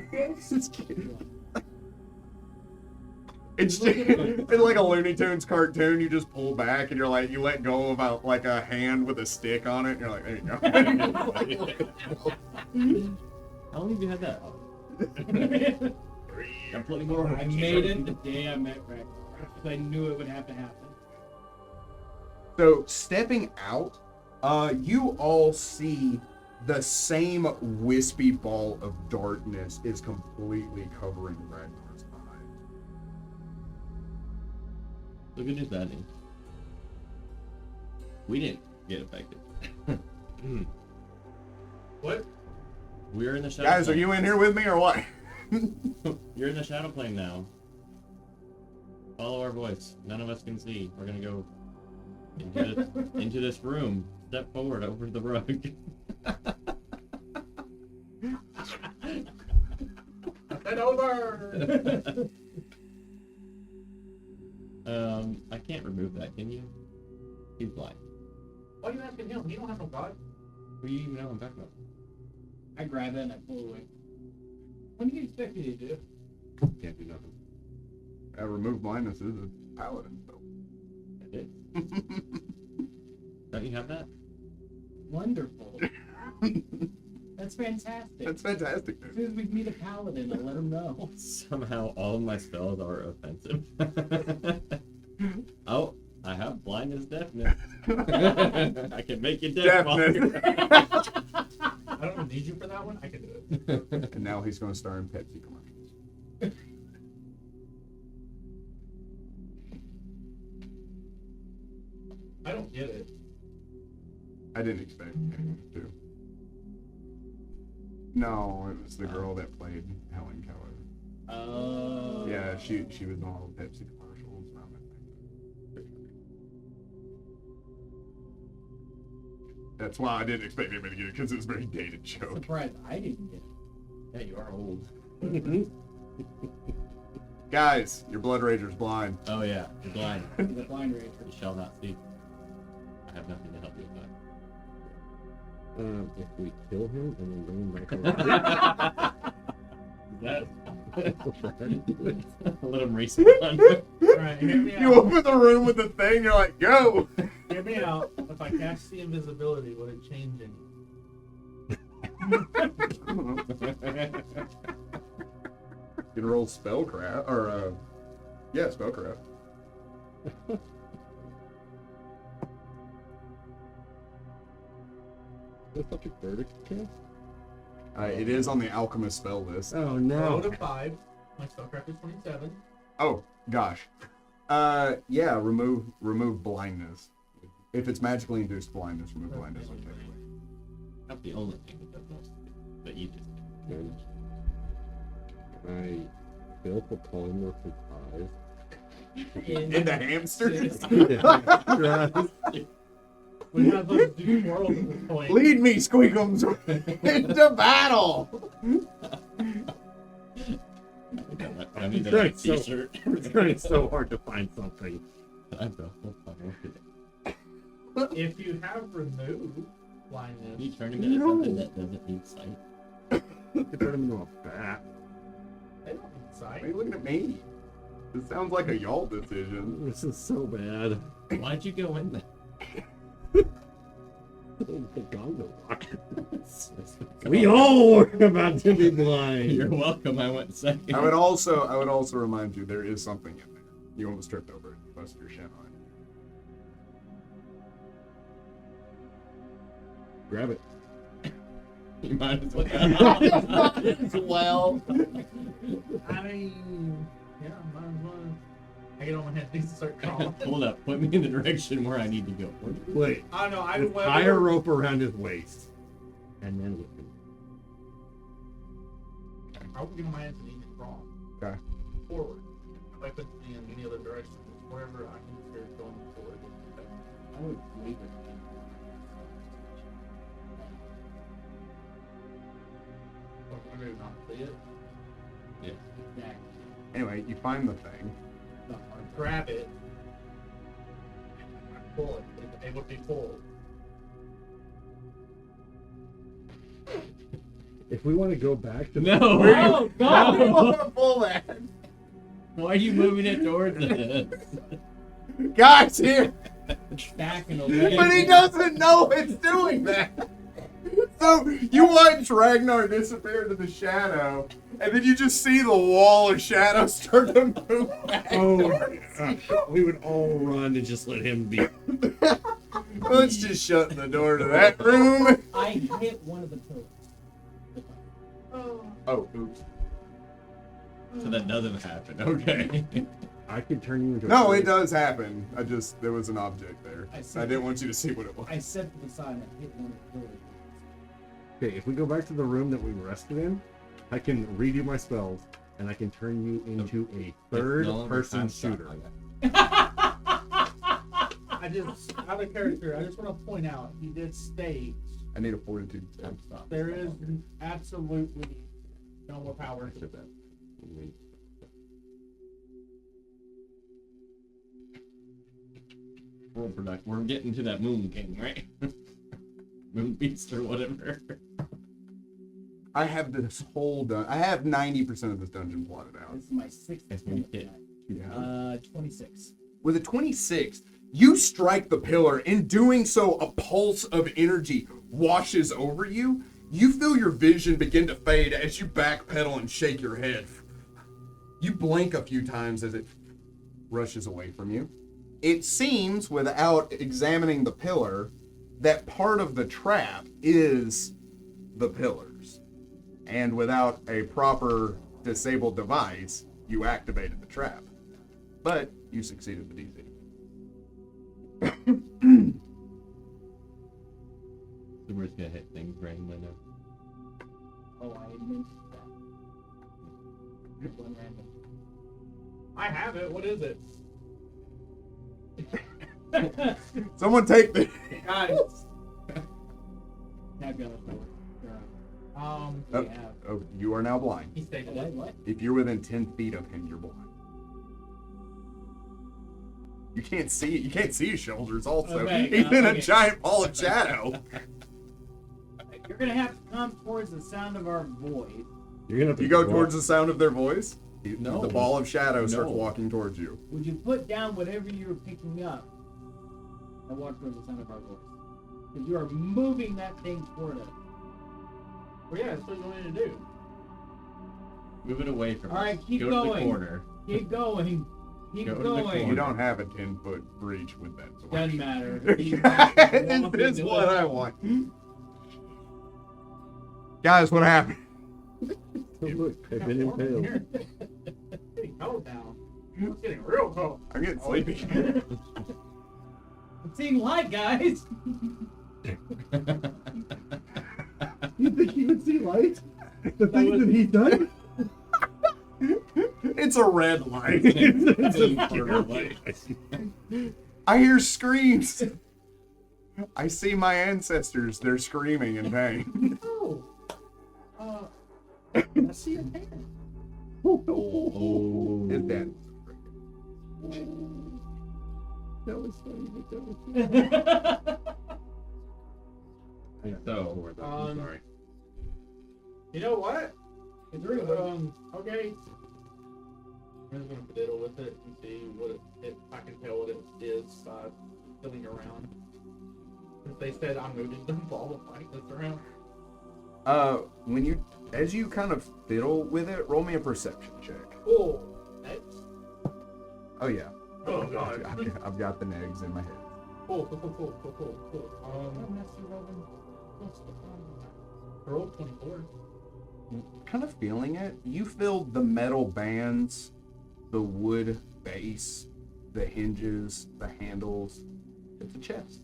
It's like a Looney Tunes cartoon. You just pull back and you're like, you let go of like a hand with a stick on it. And you're like, there you go. How long have you had that? I'm putting more. I made it the day I met Rex. Because I knew it would have to happen. So stepping out, you all see the same wispy ball of darkness is completely covering Ragnar's eye. The good news, bad news. We didn't get affected. What? We're in the shadow. Guys, are plane. you in here with me or what? You're in the shadow plane now. Follow our voice. None of us can see. We're gonna go into this room. Step forward over the rug. Head over. I can't remove that. Can you? He's blind. Why are you asking him? He don't have no god. Who do you even know I'm talking about? I grab it and I pull away. What do you expect me to do? Can't do nothing. Remove blindness is a paladin spell. I did. Don't you have that? Wonderful. That's fantastic. That's fantastic, As dude. soon as we meet a paladin, I'll let him know. Somehow all of my spells are offensive. Oh, I have blindness, deafness. I can make you deaf. Deafness. I don't even need you for that one. I can do it. And now he's going to star in Pepsi commercials. I don't get it. I didn't expect anyone to. No, it was the girl that played Helen Keller. Oh. Yeah, she was on all the Pepsi commercials. That's why I didn't expect anybody to get it, because it was a very dated joke. Surprised I didn't get it. Yeah, you are old. Guys, your Blood Rager's blind. Oh yeah, you're blind. The blind ranger. You shall not see. I have nothing to help you with If we kill him and then bring him back around. that. Let him respawn. Alright, hear me You out. open the room with the thing, you're like, go! Hear me out. If I cast the invisibility, would it change anything? You can roll spellcraft, or, yeah, spellcraft. That's such a verdict cast? It is on the alchemist spell list. Oh Roll to 5. My spellcraft is 27. Oh, gosh. Yeah, remove blindness. If it's magically induced blindness, remove blindness. not the only thing that does most of it, but you just Can I fill for polymer for eyes? Into hamsters? We might as well do squirrels at this point. Lead me, Squeakums, into battle! I need It's that right, so- t-shirt. It's trying so hard to find something. I don't know. If you have removed blindness, You turn him into something that doesn't need sight. You could turn him into a bat. they don't need Why are sight. you looking at me? This sounds like a y'all decision. This is so bad. Why'd you go in there? The Gongo Rock. We all were about to be blind. You're welcome. I went second. I would also remind you there is something in there. You almost tripped over it. You busted your shin on it. Grab it. You might as well. Well, I mean, yeah, might as well. I get on my hands and start crawling. Hold up. Put me in the direction where I need to go. Wait. I don't know. I Just went tie a rope around his waist. And then whip him. I would get on my hands and knees and crawl. Okay. Forward. If I put me in any other direction, wherever I can hear it going forward. I would leave it. I do not see it. Exactly. anyway, you find the thing. Not hard. Grab it. Pull it. It's able to be pulled. If we want to go back to No. Oh, I God! don't want to pull that. Why are you moving it towards us? Guys, here. Backing away. But he doesn't know it's doing that. So you watch Ragnar disappear into the shadow, and then you just see the wall of shadow start to move back. we would all run and just let him be. Let's just shut the door to that room. I hit one of the pillars. Oh, oops. So that doesn't happen. Okay. I could turn you into. No, a it does happen. There was an object there. I see. I didn't want you to see what it was. I set to the side and I hit one of the pillars. Okay, if we go back to the room that we rested in, I can redo my spells and I can turn you into a third-person shooter. I just, out of character, I just want to point out, he did state I need a fortitude. there is absolutely no more power. We're getting to that Moon King, right? Moon Beast or whatever. I have this whole I have 90% of this dungeon plotted out. This is my sixth That's what you attempt did. tonight. 26. With a 26, you strike the pillar. In doing so, a pulse of energy washes over you. You feel your vision begin to fade as you backpedal and shake your head. You blink a few times as it rushes away from you. It seems, without examining the pillar, that part of the trap is the pillars. And without a proper disabled device, you activated the trap. But you succeeded the DZ. So we're just gonna hit things randomly now. Oh, I missed that. One random. I have it. What is it? Someone take the... Guys, Now go for it. Oh, Yeah. oh, you are now blind. he stated What? it. What? If you're within 10 feet of him, you're blind. You can't see his shoulders also. Okay, He's in a okay. giant ball of shadow. You're gonna have to come towards the sound of our voice. You're gonna have to You go walk- towards the sound of their voice, No. the ball of shadow starts No. walking towards you. Would you put down whatever you're picking up and walk towards the sound of our voice? Because you are moving that thing toward us. Well, yeah, that's what you want me to do. Move it away from All right, us. keep Go to the going. corner. Keep going. Keep Go to the going. corner. You don't have a 10-foot breach with that sword. Doesn't matter. This is what I want. Guys, what happened? Oh, look, I've been impaled. Getting cold now. It's getting real cold. I'm getting sleepy. I'm seeing light, guys. You think he would see light? The things that he's done? It's a red light. It's a pure light. I hear screams. I see my ancestors. They're screaming in pain. Oh. I see a hand. Oh. His dad. That was funny, but that was So, I'm sorry. You know what? It's really good. Okay. I'm just gonna fiddle with it and see what it, if I can tell what it is by fiddling around. Since they said I'm moving the ball of light that's around. As you kind of fiddle with it, roll me a perception check. Oh, that's. Oh yeah, Oh god. I've got the negs in my head. Cool. Roll 24. Kind of feeling it. You feel the metal bands, the wood base, the hinges, the handles. It's a chest.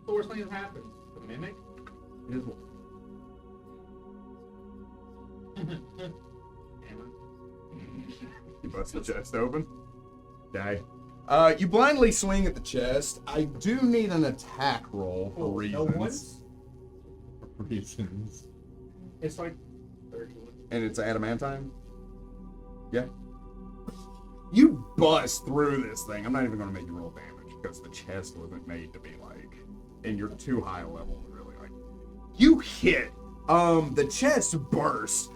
The worst thing that happens. The mimic. It is. You bust the chest open. Die. You blindly swing at the chest. I do need an attack roll for No reasons. one's. reasons. It's like 31. And it's adamantine? Yeah. You bust through this thing. I'm not even going to make you roll damage because the chest wasn't made to be like, and you're too high a level to really like. You hit. The chest bursts.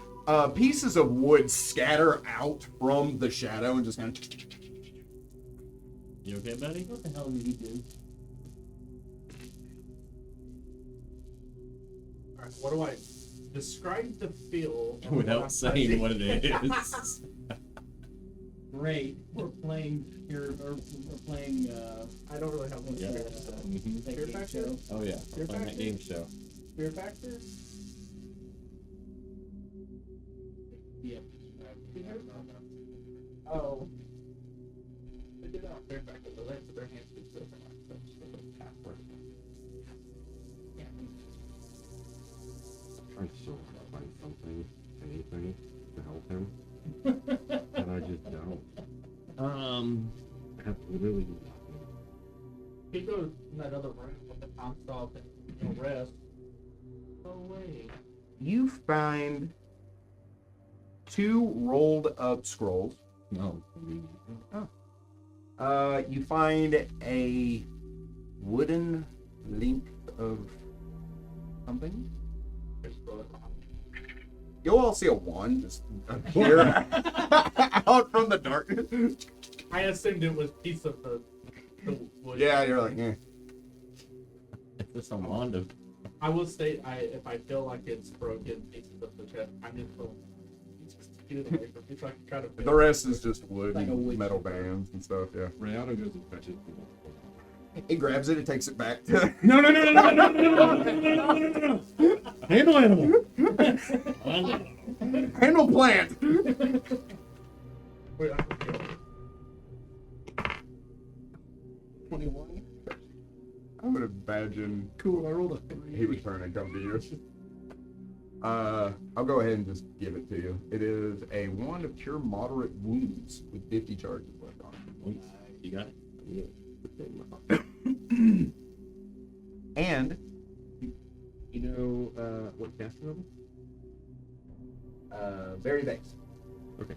Pieces of wood scatter out from the shadow and just kind of. You okay, buddy? What the hell did he do? Alright, what do I describe the feel of what Without I'm saying touching? what it is. Great. We're playing here, or we're playing, I don't really have one Yeah. fear. Mhm. that Fear game factor? show. Oh yeah, Fear we're playing that factor? game show. Fear factor? Yep. Oh. They did not fear factor. The legs of their hands do different like that. Yeah. Trying so hard to find something, anything to help him, and I just don't. I have literally nothing. He goes in that other room with the console and the rest. Oh wait. You find 2 rolled up scrolls. No. You find a wooden link of something. You'll all see a wand just appear out from the darkness. I assumed it was piece of the wood. Yeah, you're like, eh. It's just a wand of. I will state, if I feel like it's broken pieces of the chest, I'm just going to get it away from me so I can try to The rest is just wood Like a and wood metal chipper. bands and stuff, yeah. Rayado goes and fetches He grabs it, it takes it back to No! Handle animal! handle plant. Wait, I can feel it. 21. I would imagine Cool, I rolled a 3. he would turn and come to you. I'll go ahead and just give it to you. It is a wand of cure moderate wounds with 50 charges left on it. You got it. And You know what casting level? very base. Okay.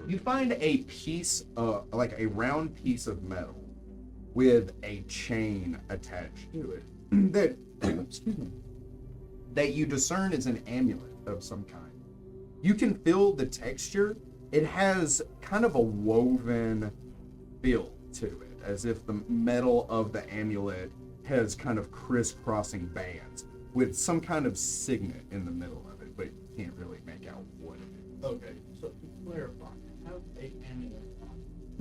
You find a piece, like a round piece of metal with a chain attached to it that, excuse me, that you discern is an amulet of some kind. You can feel the texture. It has kind of a woven feel to it, as if the metal of the amulet has kind of crisscrossing bands with some kind of signet in the middle of it, but you can't really make out what it is. Okay, so to clarify, I have a amulet on.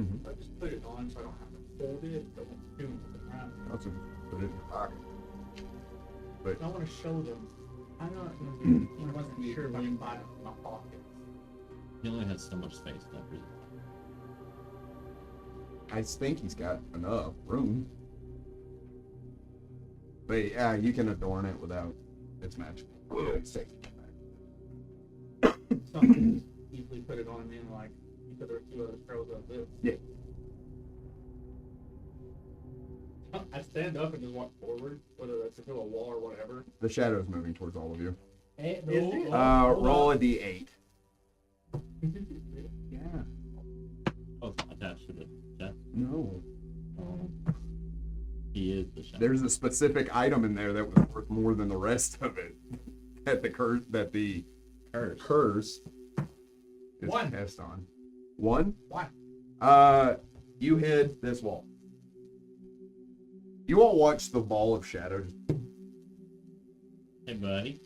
Mhm. I just put it on so I don't have to hold it, but it's doing it around. I'll just put it in your pocket. But I want to show them. I'm not. I wasn't sure if I can find it in my pocket. He only has so much space left. I think he's got enough room. But yeah, you can adorn it without its magical. It's safe. So I can easily put it on and like you put a few other throws of this. Yeah. I stand up and just walk forward, whether that's into a wall or whatever. The shadow's moving towards all of you. Hey, Is it? Roll a d8. Yeah. Oh, it's not attached to the chest. No. He is the shadow. There's a specific item in there that was worth more than the rest of it. That the curse is One. cast on. One? Why? You hit this wall. You all watch the ball of shadows. Hey, buddy.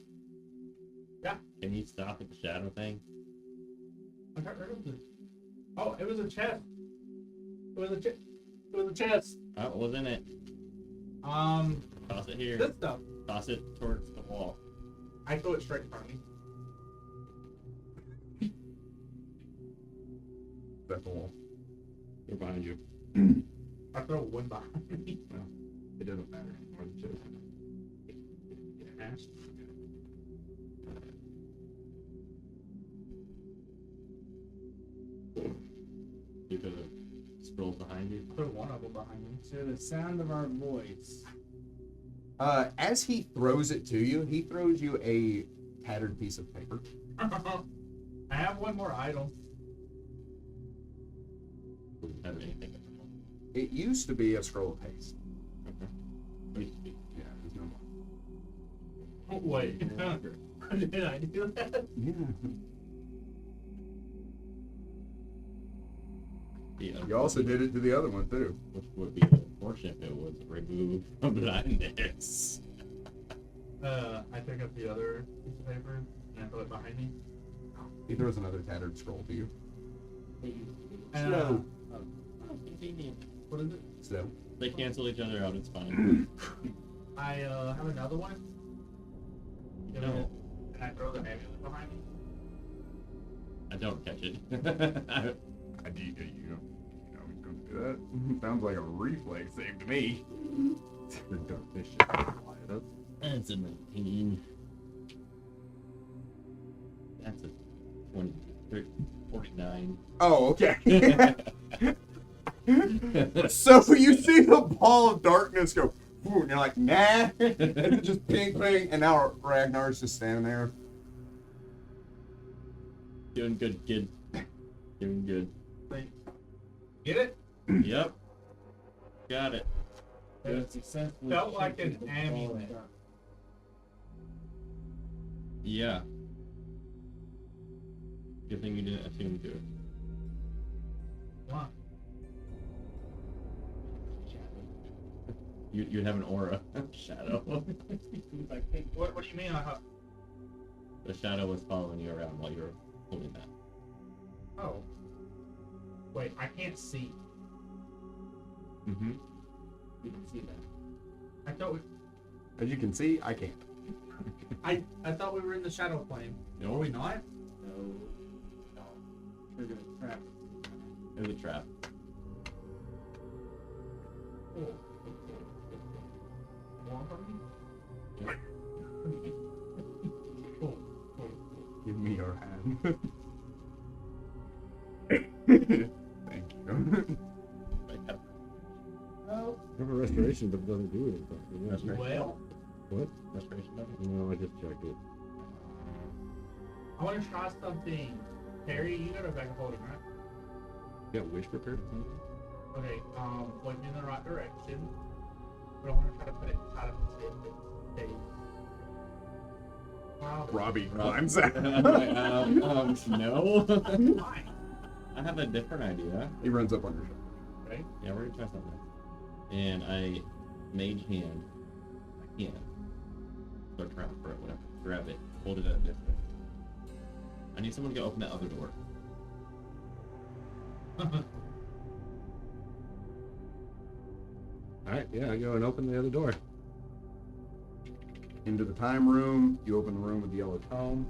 Yeah. Can you stop at the shadow thing? I got rid of this. Oh, it was a chest. It was a chest. It was a chest. Oh, what was in it? This Toss it here. stuff. Toss it towards the wall. I throw it straight in front of me. That's the wall. They're behind you. I throw one behind me. Well, it doesn't matter anymore. It's just Because of scrolls behind you. I throw one of them behind me. So the sound of our voice. As he throws it to you, he throws you a tattered piece of paper. I have one more item. Doesn't have anything. It used to be a scroll of haste. Used to be. Yeah, there's no more. Oh, wait. Did I do that? Yeah. Yeah. You also did it to the other one, too. Which would be unfortunate if it was removed from blindness. I pick up the other piece of paper and I throw it behind me. He throws another tattered scroll to you. Uh, Oh, convenient. what is it? So, They cancel each other out, it's fine. I have another one. No. And I throw the amulet behind me. I don't catch it. you don't do that. Sounds like a reflex save to me. the dark fish. That's a 19. That's a 20, 30, 49. Oh, okay. So you see the ball of darkness go, "Ooh," and you're like, nah. And it just ping, ping, and now Ragnar's just standing there. Doing good, kid. Doing good. Get it? Yep. Got it. Good successfully. Felt like shifted an the ball amulet. dark. Yeah. Good thing you didn't assume to. What? You'd have an aura. Shadow. Like, hey, What do you mean? The shadow was following you around while you were holding that. Oh. Wait, I can't see. Mm-hmm. you can see that. I thought we, As you can see, I can't. I thought we were in the shadow plane. No. Are we not? No. No. Trigger the trap. It was a trap. Cool. More from me? Cool. Give me your hand. Thank you. Oh, I have a restoration, but it doesn't do anything. Restoration. Well, What? Restoration button? No, I just checked it. I want to try something. Harry, you got a bag of holding, right? You got wish prepared? Okay, point me in the right direction. But I want to try to put it inside of the safe. Wow. Robbie climbs out. No. Why? I have a different idea. He runs up on your shoulder. Right? Yeah, we're gonna try something. And I mage hand. I can't. Start trying for it, whatever. Grab it. Hold it at a distance. I need someone to go open that other door. All right, yeah, I go and open the other door. Into the time room. You open the room with the yellow tome.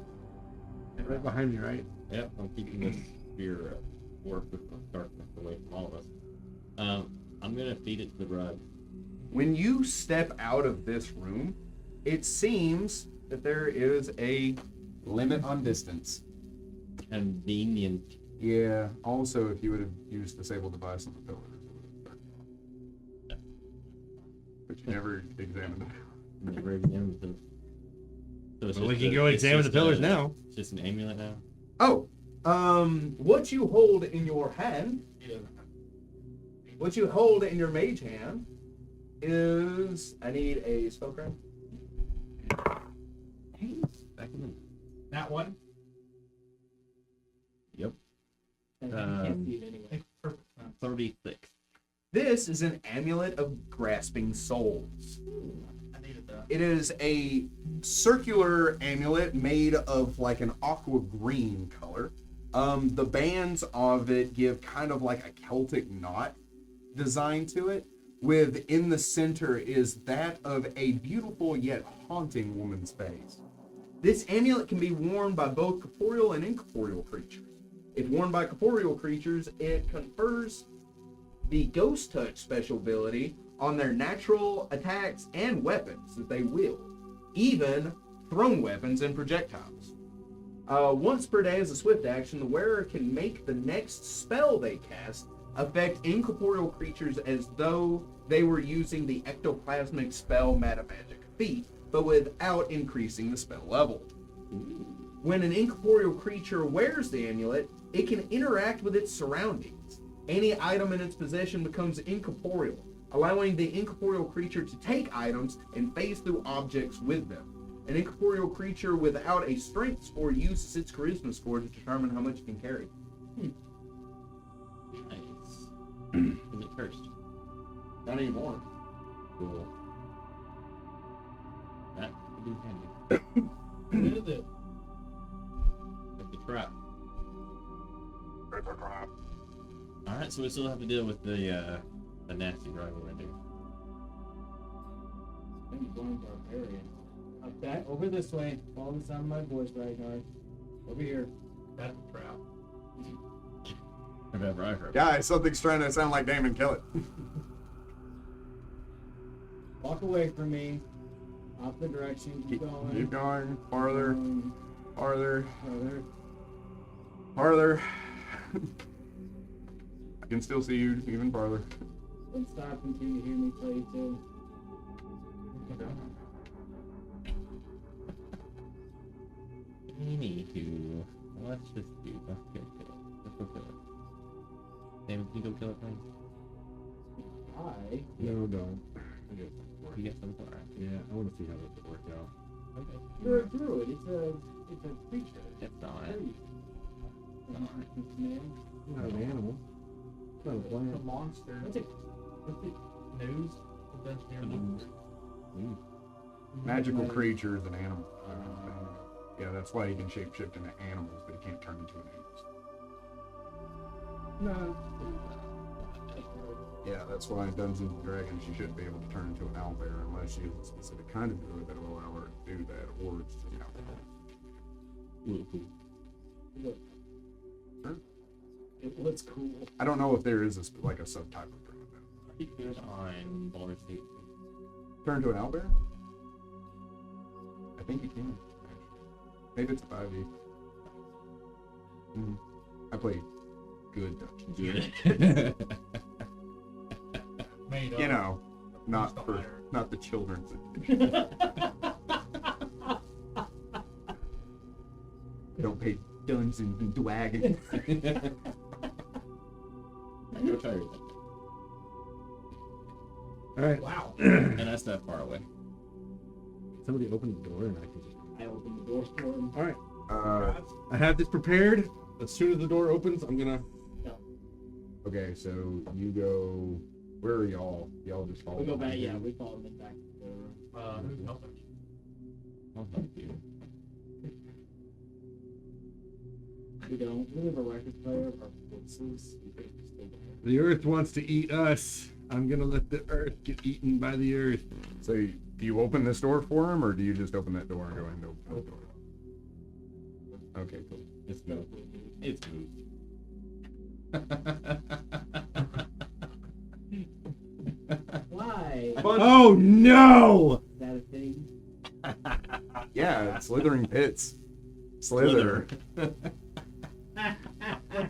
Right behind me, right? Yep, I'm keeping this fear work with darkness away from all of us. I'm gonna feed it to the rug. When you step out of this room, it seems that there is a limit on distance. Convenient. Yeah. Also, if you would have used disable device on the pillar, but you never examined it. Never examined the. So it's Well, we just can a- go it's examine just the pillars a- now. It's just an amulet now. Oh, what you hold in your hand, what you hold in your mage hand, is I need a spellcraft. Hey, back in the. That one. Yep. And you can't see it anyway. 36. This is an amulet of grasping souls. I needed that. It is a circular amulet made of like an aqua green color. The bands of it give kind of like a Celtic knot design to it. Within the center is that of a beautiful yet haunting woman's face. This amulet can be worn by both corporeal and incorporeal creatures. If worn by corporeal creatures, it confers the Ghost Touch special ability on their natural attacks and weapons that they wield, even thrown weapons and projectiles. Once per day as a swift action, the wearer can make the next spell they cast affect incorporeal creatures as though they were using the ectoplasmic spell Metamagic feat, but without increasing the spell level. When an incorporeal creature wears the amulet, it can interact with its surroundings. Any item in its possession becomes incorporeal, allowing the incorporeal creature to take items and phase through objects with them. An incorporeal creature without a strength score uses its charisma score to determine how much it can carry. Nice. Is it cursed? Not anymore. Cool. That could be handy. What is it? Like the trap. Alright, so we still have to deal with the nasty driver right there. I'm blind barbarian. Okay, over this way. Follow the sound of my voice, Ragnar. Over here. That's a trap. If ever I heard. Guys, something's trying to sound like Damon, kill it. Walk away from me. Off the direction. Keep going. Keep going. Farther. Going Farther. farther. Farther. I can still see you even farther. Don't stop until you hear me play too. Anywho, let's just do. Let's go kill it. Let's go kill it. Damon, can you go kill it, please? No, don't. You get some for it. Yeah, I want to see how this would work out. Okay. You're a druid. It's a creature. It's not. Man. Not an animal. It's not a The plant. monster. What's it? News. Adventure news. Magical creature is an animal. Yeah, that's why he can shapeshift into animals, but he can't turn into an animal. No. Yeah, that's why in Dungeons and Dragons you shouldn't be able to turn into an owlbear unless you have a specific kind of druid that will allow her to do that, or it's just an owlbear. It looks cool. I don't know if there is a subtype of druid. Keep good on Baldur's Gate. Turn into an owlbear? I think you can. Maybe it's a 5e. I play good Dungeons. Good. Made up. You know, not the children's edition. Don't pay Dungeons and Dragons. Go try your thing. All right. Wow. And that's that far away. Somebody open the door and I can just. I opened the door for him. All right. I have this prepared. As soon as the door opens, I'm gonna. Okay, so you go. Where are y'all? Y'all just follow. We go back. behind Yeah, him? we follow them back to the room. Who's helping? I'll help you. We don't. We have a record player of our voices. We could just stay there. The earth wants to eat us. I'm gonna let the earth get eaten by the earth. So do you open this door for him, or do you just open that door and go into the door? Okay, cool. It's moved. It's moved. Why? Oh no! Is that a thing? Yeah, slithering pits. Slither. But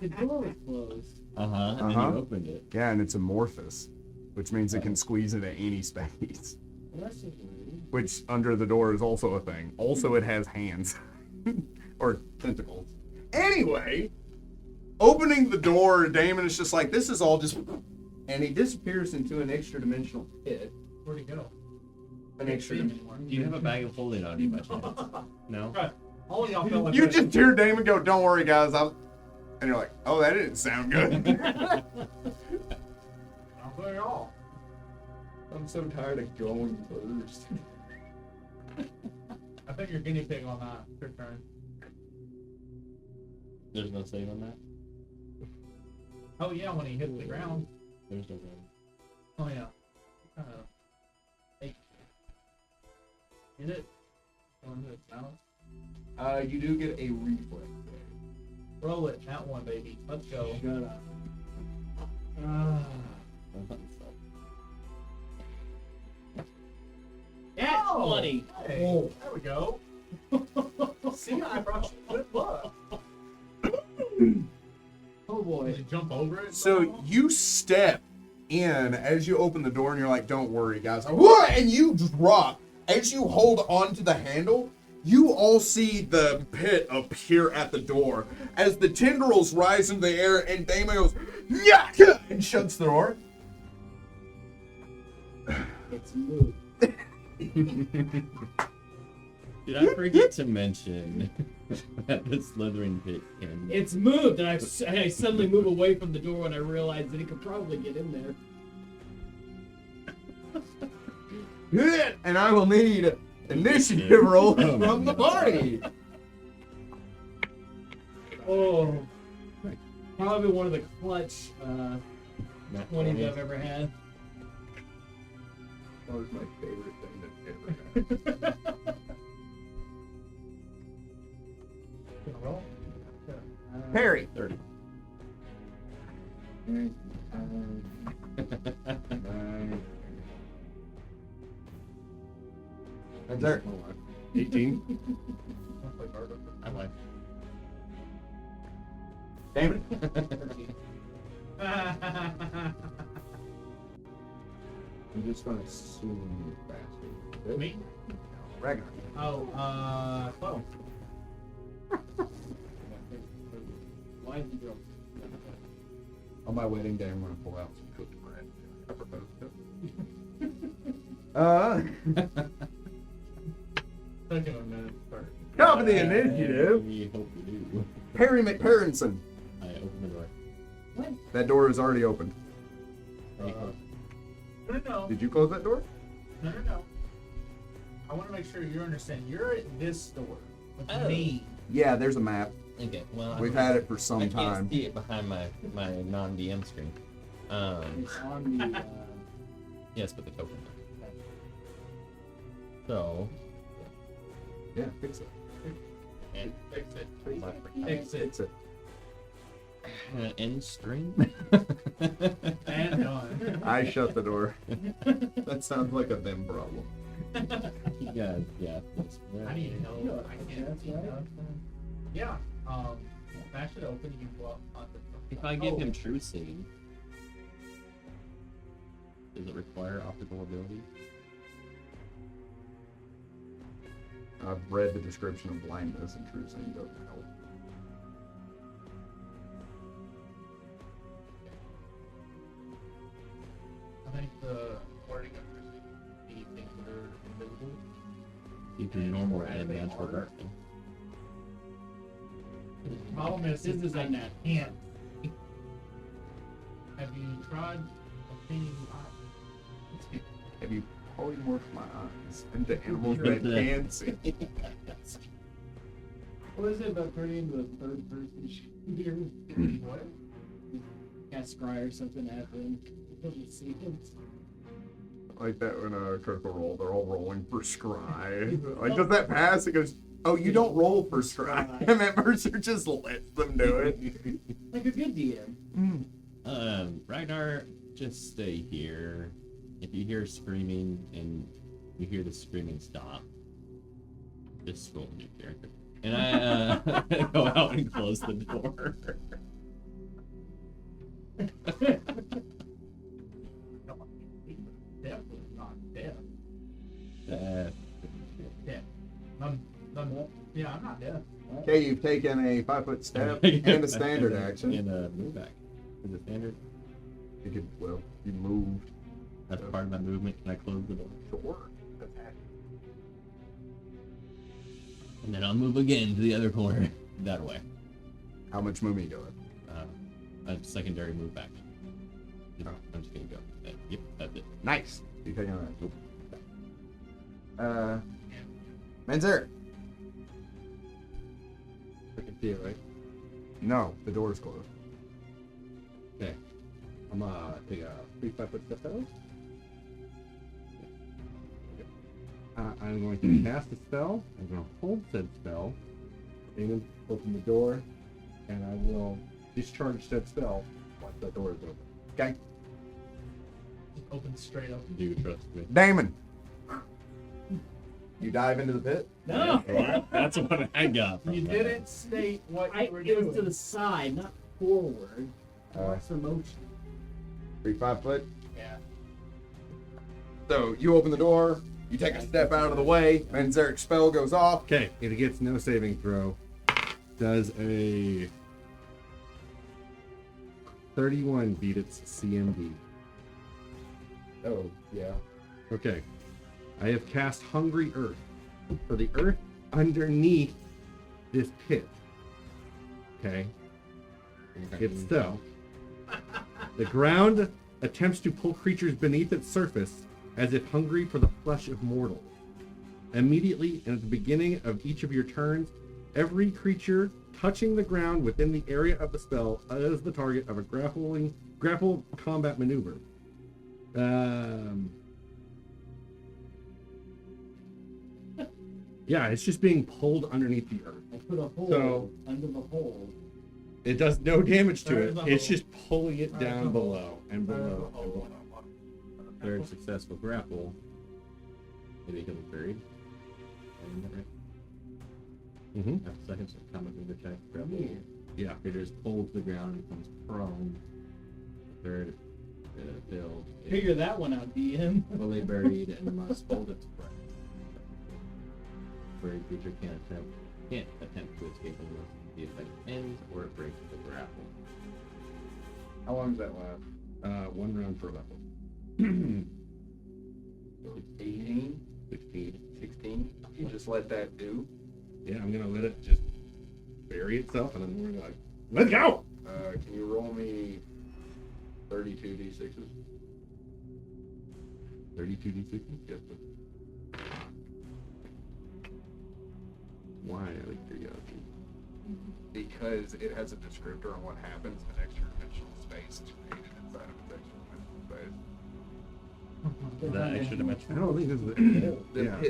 the door was closed. And then you opened it. Yeah, and it's amorphous, which means it can squeeze into any space. Well, that's just weird. Which under the door is also a thing. Also, it has hands or tentacles. Anyway, opening the door, Damon is just like, this is all just, and he disappears into an extra dimensional pit. Where'd he go? An extra. See him anymore. Do you have a bag of holding on you by chance? No? Right. All of y'all felt like You that. just hear Damon go, "Don't worry, guys," and you're like, "Oh, that didn't sound good." Not at all. I'm so tired of going first. I think you're guinea pig on that. Your turn. There's no save on that? Oh yeah, when he hits the ground. There's no save. Oh yeah. Hey. Get it? Go into its mouth. You do get a reflex. Roll it. That one, baby. Let's go. Shut up. Yeah, Oh, 20. Hey, there we go. See, I brought you good luck. Oh boy. Did you jump over it? So you step in as you open the door, and you're like, "Don't worry, guys." What? And you drop as you hold onto the handle. You all see the pit appear at the door as the tendrils rise in the air, and Damon goes, "Yeah!" and shuts the door. It's moved. Did I forget to mention that the slithering pit can... It's moved, and I suddenly move away from the door when I realize that he could probably get in there. And I will need initiative rolls from the party. Oh. Probably one of the clutch Not 20s I've ever had. That was my favorite thing that ever happened. Gonna roll? Perry. 30. That's there. 18. I like. Damon. I'm just gonna assume you bastard. Me? Ragnar. Oh, 12. Why is he broke? On my wedding day, I'm gonna pull out some cooked bread. I propose to. Taking a minute to start. Top of the initiative. We hope we do. Perry McParrinson. I open the door. What? That door is already opened. Very close. No. Did you close that door? No. I want to make sure you understand. You're at this door with Oh. me. Yeah, there's a map. Okay, well, We've had it for some I can't time. see it behind my non-DM screen. It's on the. Yes, but the token. So, Yeah, fix it. and Fix it. my Fix it. Fix it. end string. And done. I shut the door. That sounds like a them problem. Yeah. I need help. No, I can't. that's right. Yeah. Smash it open. You can go up on the. If I give him true seeing, does it require optical ability? I've read the description of blindness, and true seeing doesn't help. I think the wording of the things that are invisible. You can normal Right, and they natural are. darkness. The problem is, This is I like that. can't. Have you tried obtaining eyes? Have you polymorphed my eyes into animals that can see? What is it about turning into a third person shooter? What? Cast Scry or something happened. Doesn't see him. Like that when a critical roll, they're all rolling for scry. Like, does that pass? It goes, oh, you don't roll for scry. And that Mercer just lets them do it. Like a good DM. Ragnar, just stay here. If you hear screaming and you hear the screaming stop, just scroll a new character. And I go out and close the door. Definitely not deaf. Uh, Deaf. Yeah, I'm not deaf. Okay, you've taken a 5-foot step and a standard action. And a move back. Is it standard? You could, well, you moved. That's part of my movement. Can I close the door? Sure. That's happening. And then I'll move again to the other corner. That way. How much movement you doing? A secondary move back. Oh. I'm just gonna go. Yep, that's it. Nice. You taking that? Menzer. I can see it, right? No, the door's closed. Okay. I'm gonna take a 3-5-foot step out. I'm going to cast a spell. I'm going to hold said spell. I'm going to open the door, and I will discharge said spell once that door is open. Okay. Just open straight up. Do you trust me? Damon. You dive into the pit? No! That's what I got. From You that. didn't state what you were It was doing. to the side, not forward. Lots of motion. 3-5 foot. Yeah. So you open the door, you take a step out of the way, Menzeric's spell goes off. Okay, it gets no saving throw. Does a 31 beat its CMD? Oh, yeah. Okay. I have cast Hungry Earth. For the earth underneath this pit. Okay. It's so. The ground attempts to pull creatures beneath its surface as if hungry for the flesh of mortals. Immediately and at the beginning of each of your turns, every creature touching the ground within the area of the spell is the target of a grapple combat maneuver. Yeah, it's just being pulled underneath the earth. I put a hole So- under the hole. It does no damage to There's it. a It's hole. just pulling it There's down a hole. below and There's a below and hole. below. Third successful grapple. Maybe he'll be buried. Mm-hmm. After seconds of combat move attack, grapple. Yeah. Yeah, creature is pulled to the ground and becomes prone. Third build. is Figure that one out, DM. fully buried and must hold its breath. Buried creature can't attempt to escape unless the effect ends or it breaks the grapple. How long does that last? 1 round per level. 18, 16. 16. You just let that do. Yeah, I'm gonna let it just bury itself, and then we're gonna let's go. Can you roll me 32 d6s? 32 d6. Yes. Why? I like curiosity. Because it has a descriptor on what happens in extra dimensional space is created inside of its extra dimensional space. That extra I dimension. don't think this is.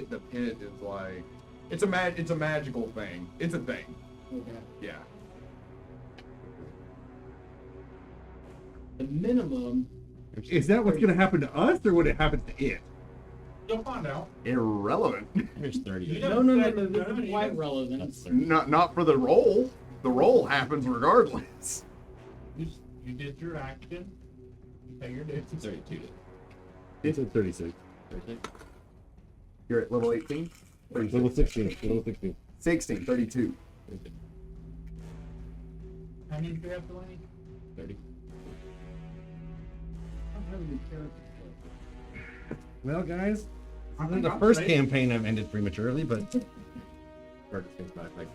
The pit is like it's a magical thing. It's a thing. Okay. Yeah. The minimum. Is that what's gonna happen to us, or would it happen to it? You'll find out. Irrelevant. Here's 30. No, this is quite relevant. That's 30. Not for the roll. The roll happens regardless. You did your action. You pay your dues. 32. It's at 36. 36. You're at level 18? Level 16. Level 16. 16, 32. How many do you have, Delaney? 30. Well, guys, I this is think the I'm first safe. campaign I've ended prematurely, but First things back, like,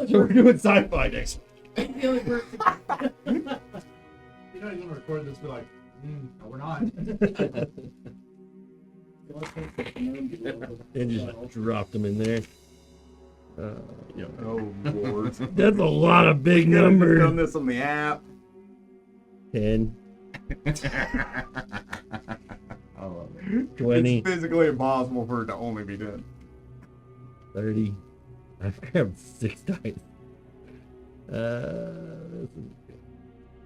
so we're doing sci-fi next. You know, you're gonna record this, be like, no, we're not. And just dropped them in there. Oh, Lord. That's a lot of big Done numbers. this on the app. 10, I love it. 20, It's physically impossible for it to only be 10. 30. I've grabbed 6 dice. This is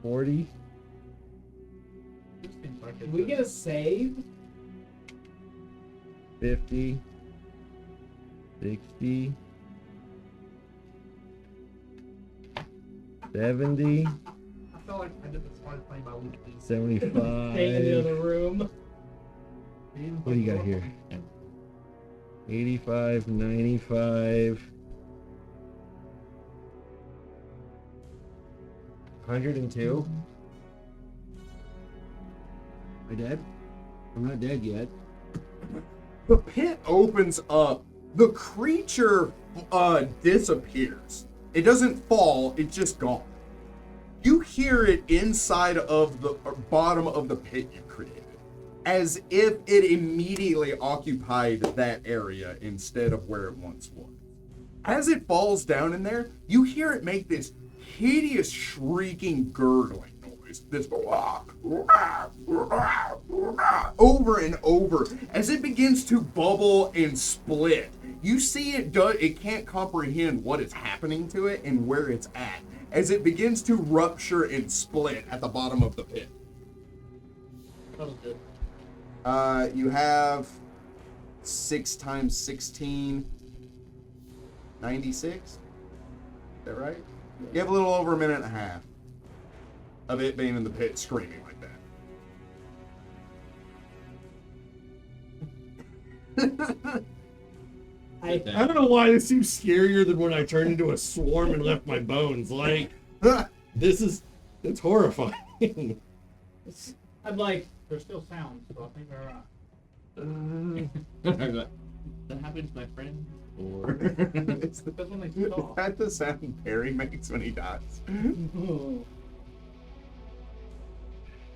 40. This seems like Can we get a save? 50, 60, 70, I feel like I did the smartest thing by losing. 75. Stay in the other room. What do you got here? 85, 95, 102. Am I dead? I'm not dead yet. The pit opens up. The creature disappears. It doesn't fall, it's just gone. You hear it inside of the bottom of the pit you created, as if it immediately occupied that area instead of where it once was. As it falls down in there, you hear it make this hideous shrieking gurgling noise. This over and over as it begins to bubble and split. You see it can't comprehend what is happening to it and where it's at as it begins to rupture and split at the bottom of the pit. That was good. You have 6 times 16, 96. Is that right? You have a little over a minute and a half of it being in the pit screaming like that. I don't know why this seems scarier than when I turned into a swarm and left my bones. Like, it's horrifying. I'm like, There's still sounds, so I think we're alright. That happens, my friend. Or It's Because when they Is stop, that the sound Perry makes when he dies?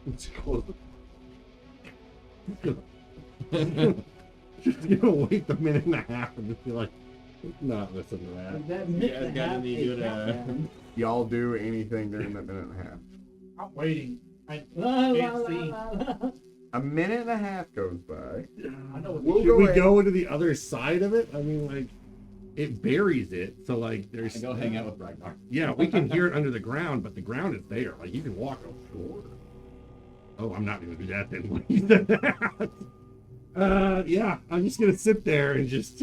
It's close. Just gonna wait the minute and a half and just be like, not listen to that. that you minute guys and a got half any is good countdown. Y'all do anything during that minute and a half. I'm waiting. I La, la, can't la, see. la, la. A minute and a half goes by. I know what We'll Should go we ahead. go into the other side of it? I mean, like, it buries it, so like, there's. I go hang out with Ragnar. Yeah, we can hear it under the ground, but the ground is there. Like, you can walk over. Oh, I'm not gonna do that then. When you said that. Yeah, I'm just gonna sit there and just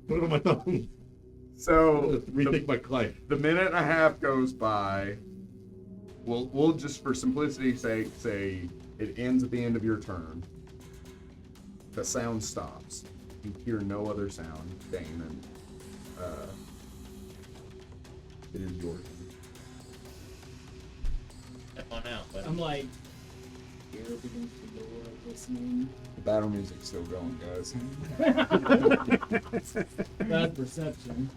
twiddle my thumbs. So Rethink my life. the minute and a half goes by. We'll just for simplicity's sake say it ends at the end of your turn. The sound stops. You hear no other sound. Dane, and it is yours. Step on out, buddy. I'm like, here against the door, listening. The battle music's still going, guys. Bad perception.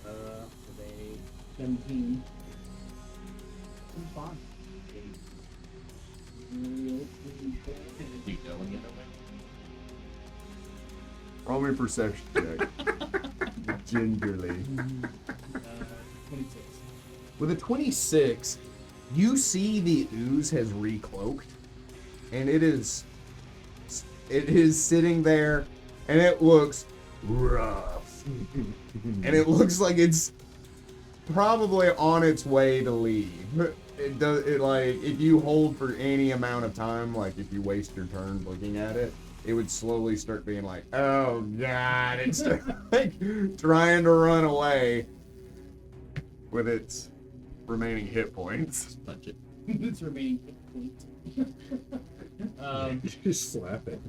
With a 17. I'm fine. Keep going the other way. Roll me a perception check. Gingerly. 26. With a 26, you see the ooze has recloaked, and it is sitting there, and it looks rough, and it looks like it's probably on its way to leave. It does it like if you hold for any amount of time, like if you waste your turn looking at it, it would slowly start being like, oh god, it's like trying to run away with its remaining hit points. Touch it. It's remaining complete. Just slap it.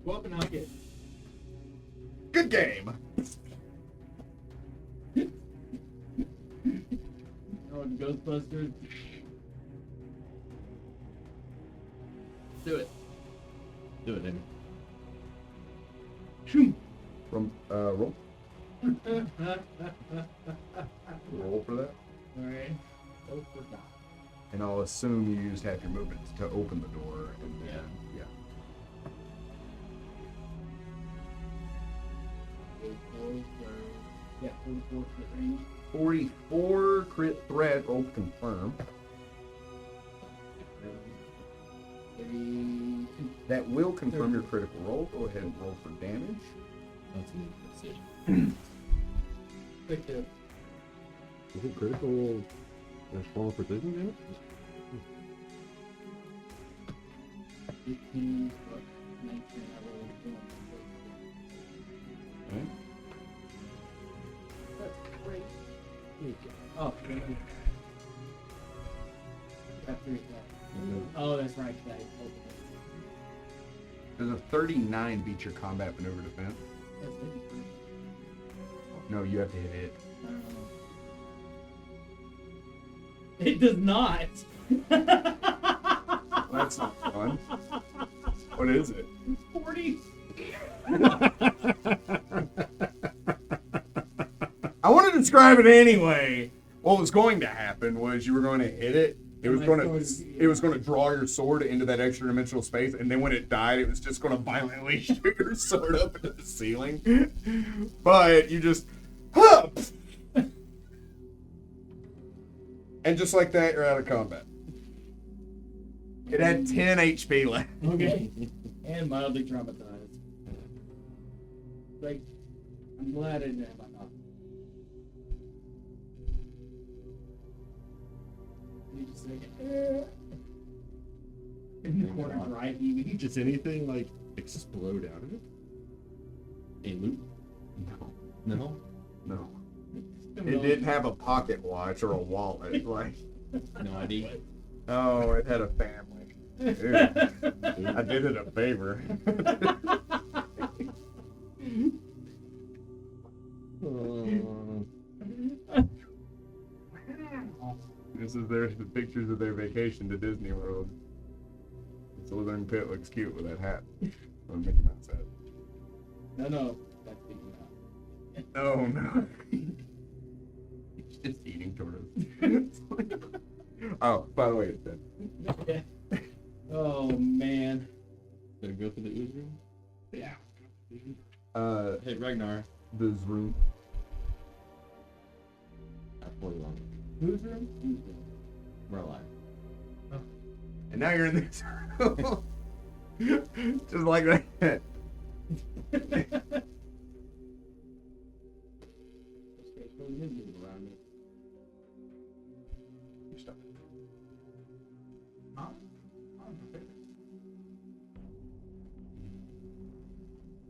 Go up and knock it. Good game. Oh, Ghostbusters. Do it. Do it, Amy. From roll for that, Alright. Go for die. and I'll assume you used half your movement to open the door, and then yeah. 44 crit range. 44 crit threat. Roll to confirm. That will confirm your critical roll. Go ahead and roll for damage. That's a precision. Quick tip. Is it critical form of precision damage? 18, 19, I rolled Okay. That's great. Oh, got 3 attacks. Oh, that's right. That is open. Does a 39 beat your combat maneuver defense? That's 53. No, you have to hit it. I don't know. It does not. That's not fun. What is it? 40. I want to describe it anyway. What was going to happen was you were going to hit it. It was going to draw your sword into that extra dimensional space, and then when it died, it was just going to violently shoot your sword up into the ceiling. But you just, huh! And just like that, you're out of combat. It had 10 HP left. Okay. And mildly traumatized. Like, I'm glad I didn't have my mouth. You just like, in the corner, right? You Just anything like explode out of it? A loot? No. No. It didn't have a pocket watch or a wallet. Like, No ID. oh, it had a family. Ew. I did it a favor. This is the pictures of their vacation to Disney World. The Slytherin pit looks cute with that hat on Mickey Mouse hat. No, that's big enough. Oh no. He's just eating tortoise. Oh, by the way, it's dead. Oh man. Gonna go through the ooze room? Yeah. Hey, Ragnar. This room. At 41. Who's room? We're alive. And now you're in this room. Just like that. Stop. Huh?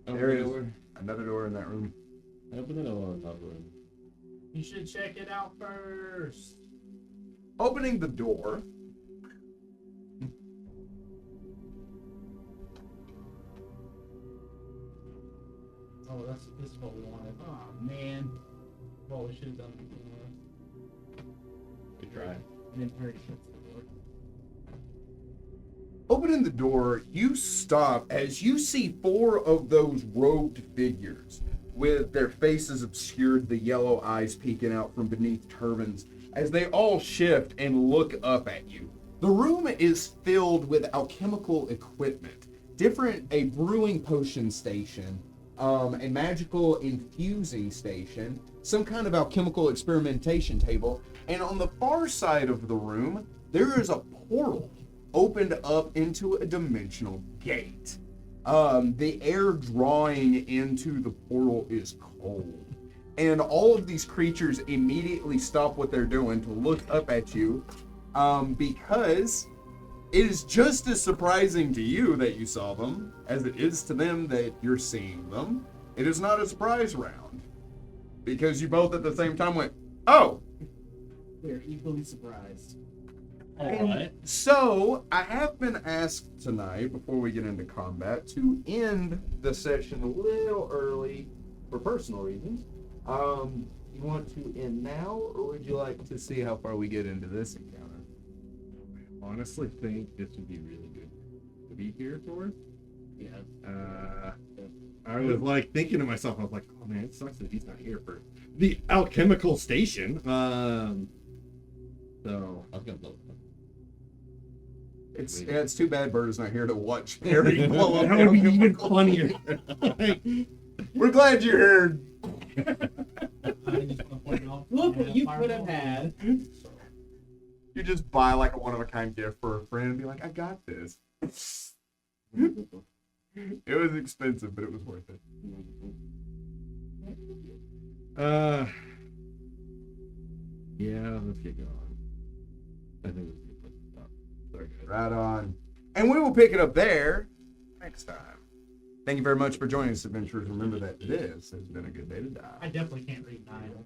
There it is. Another door in that room. Open the door in that room. You should check it out first. Opening the door. Oh, this is what we wanted. Oh man. Well, we should have done it before. Good try. And then Perry shuts the door. Opening the door, you stop as you see 4 of those robed figures with their faces obscured, the yellow eyes peeking out from beneath turbans, as they all shift and look up at you. The room is filled with alchemical equipment, a brewing potion station, a magical infusing station, some kind of alchemical experimentation table, and on the far side of the room, there is a portal opened up into a dimensional gate. The air drawing into the portal is cold. And all of these creatures immediately stop what they're doing to look up at you, because it is just as surprising to you that you saw them as it is to them that you're seeing them. It is not a surprise round, because you both at the same time went, oh! We're equally surprised. Alright. So, I have been asked tonight, before we get into combat, to end the session a little early for personal reasons. You want to end now, or would you like to see how far we get into this encounter? Honestly, think this would be really good to be here for. Yeah. I was like thinking to myself, I was like, oh man, it sucks that he's not here for the alchemical station. So I was gonna blow it up. It's too bad Bird is not here to watch Harry blow up. that would be even funnier. Like, We're glad you're here. I just want to point out. Look what you could have had. You just buy like a one-of-a-kind gift for a friend and be like, I got this. It was expensive, but it was worth it. Yeah, let's get going. I think we can put it up. Sorry, guys. Right on. And we will pick it up there next time. Thank you very much for joining us, adventurers. Remember that this has been a good day to die. I definitely can't read 9.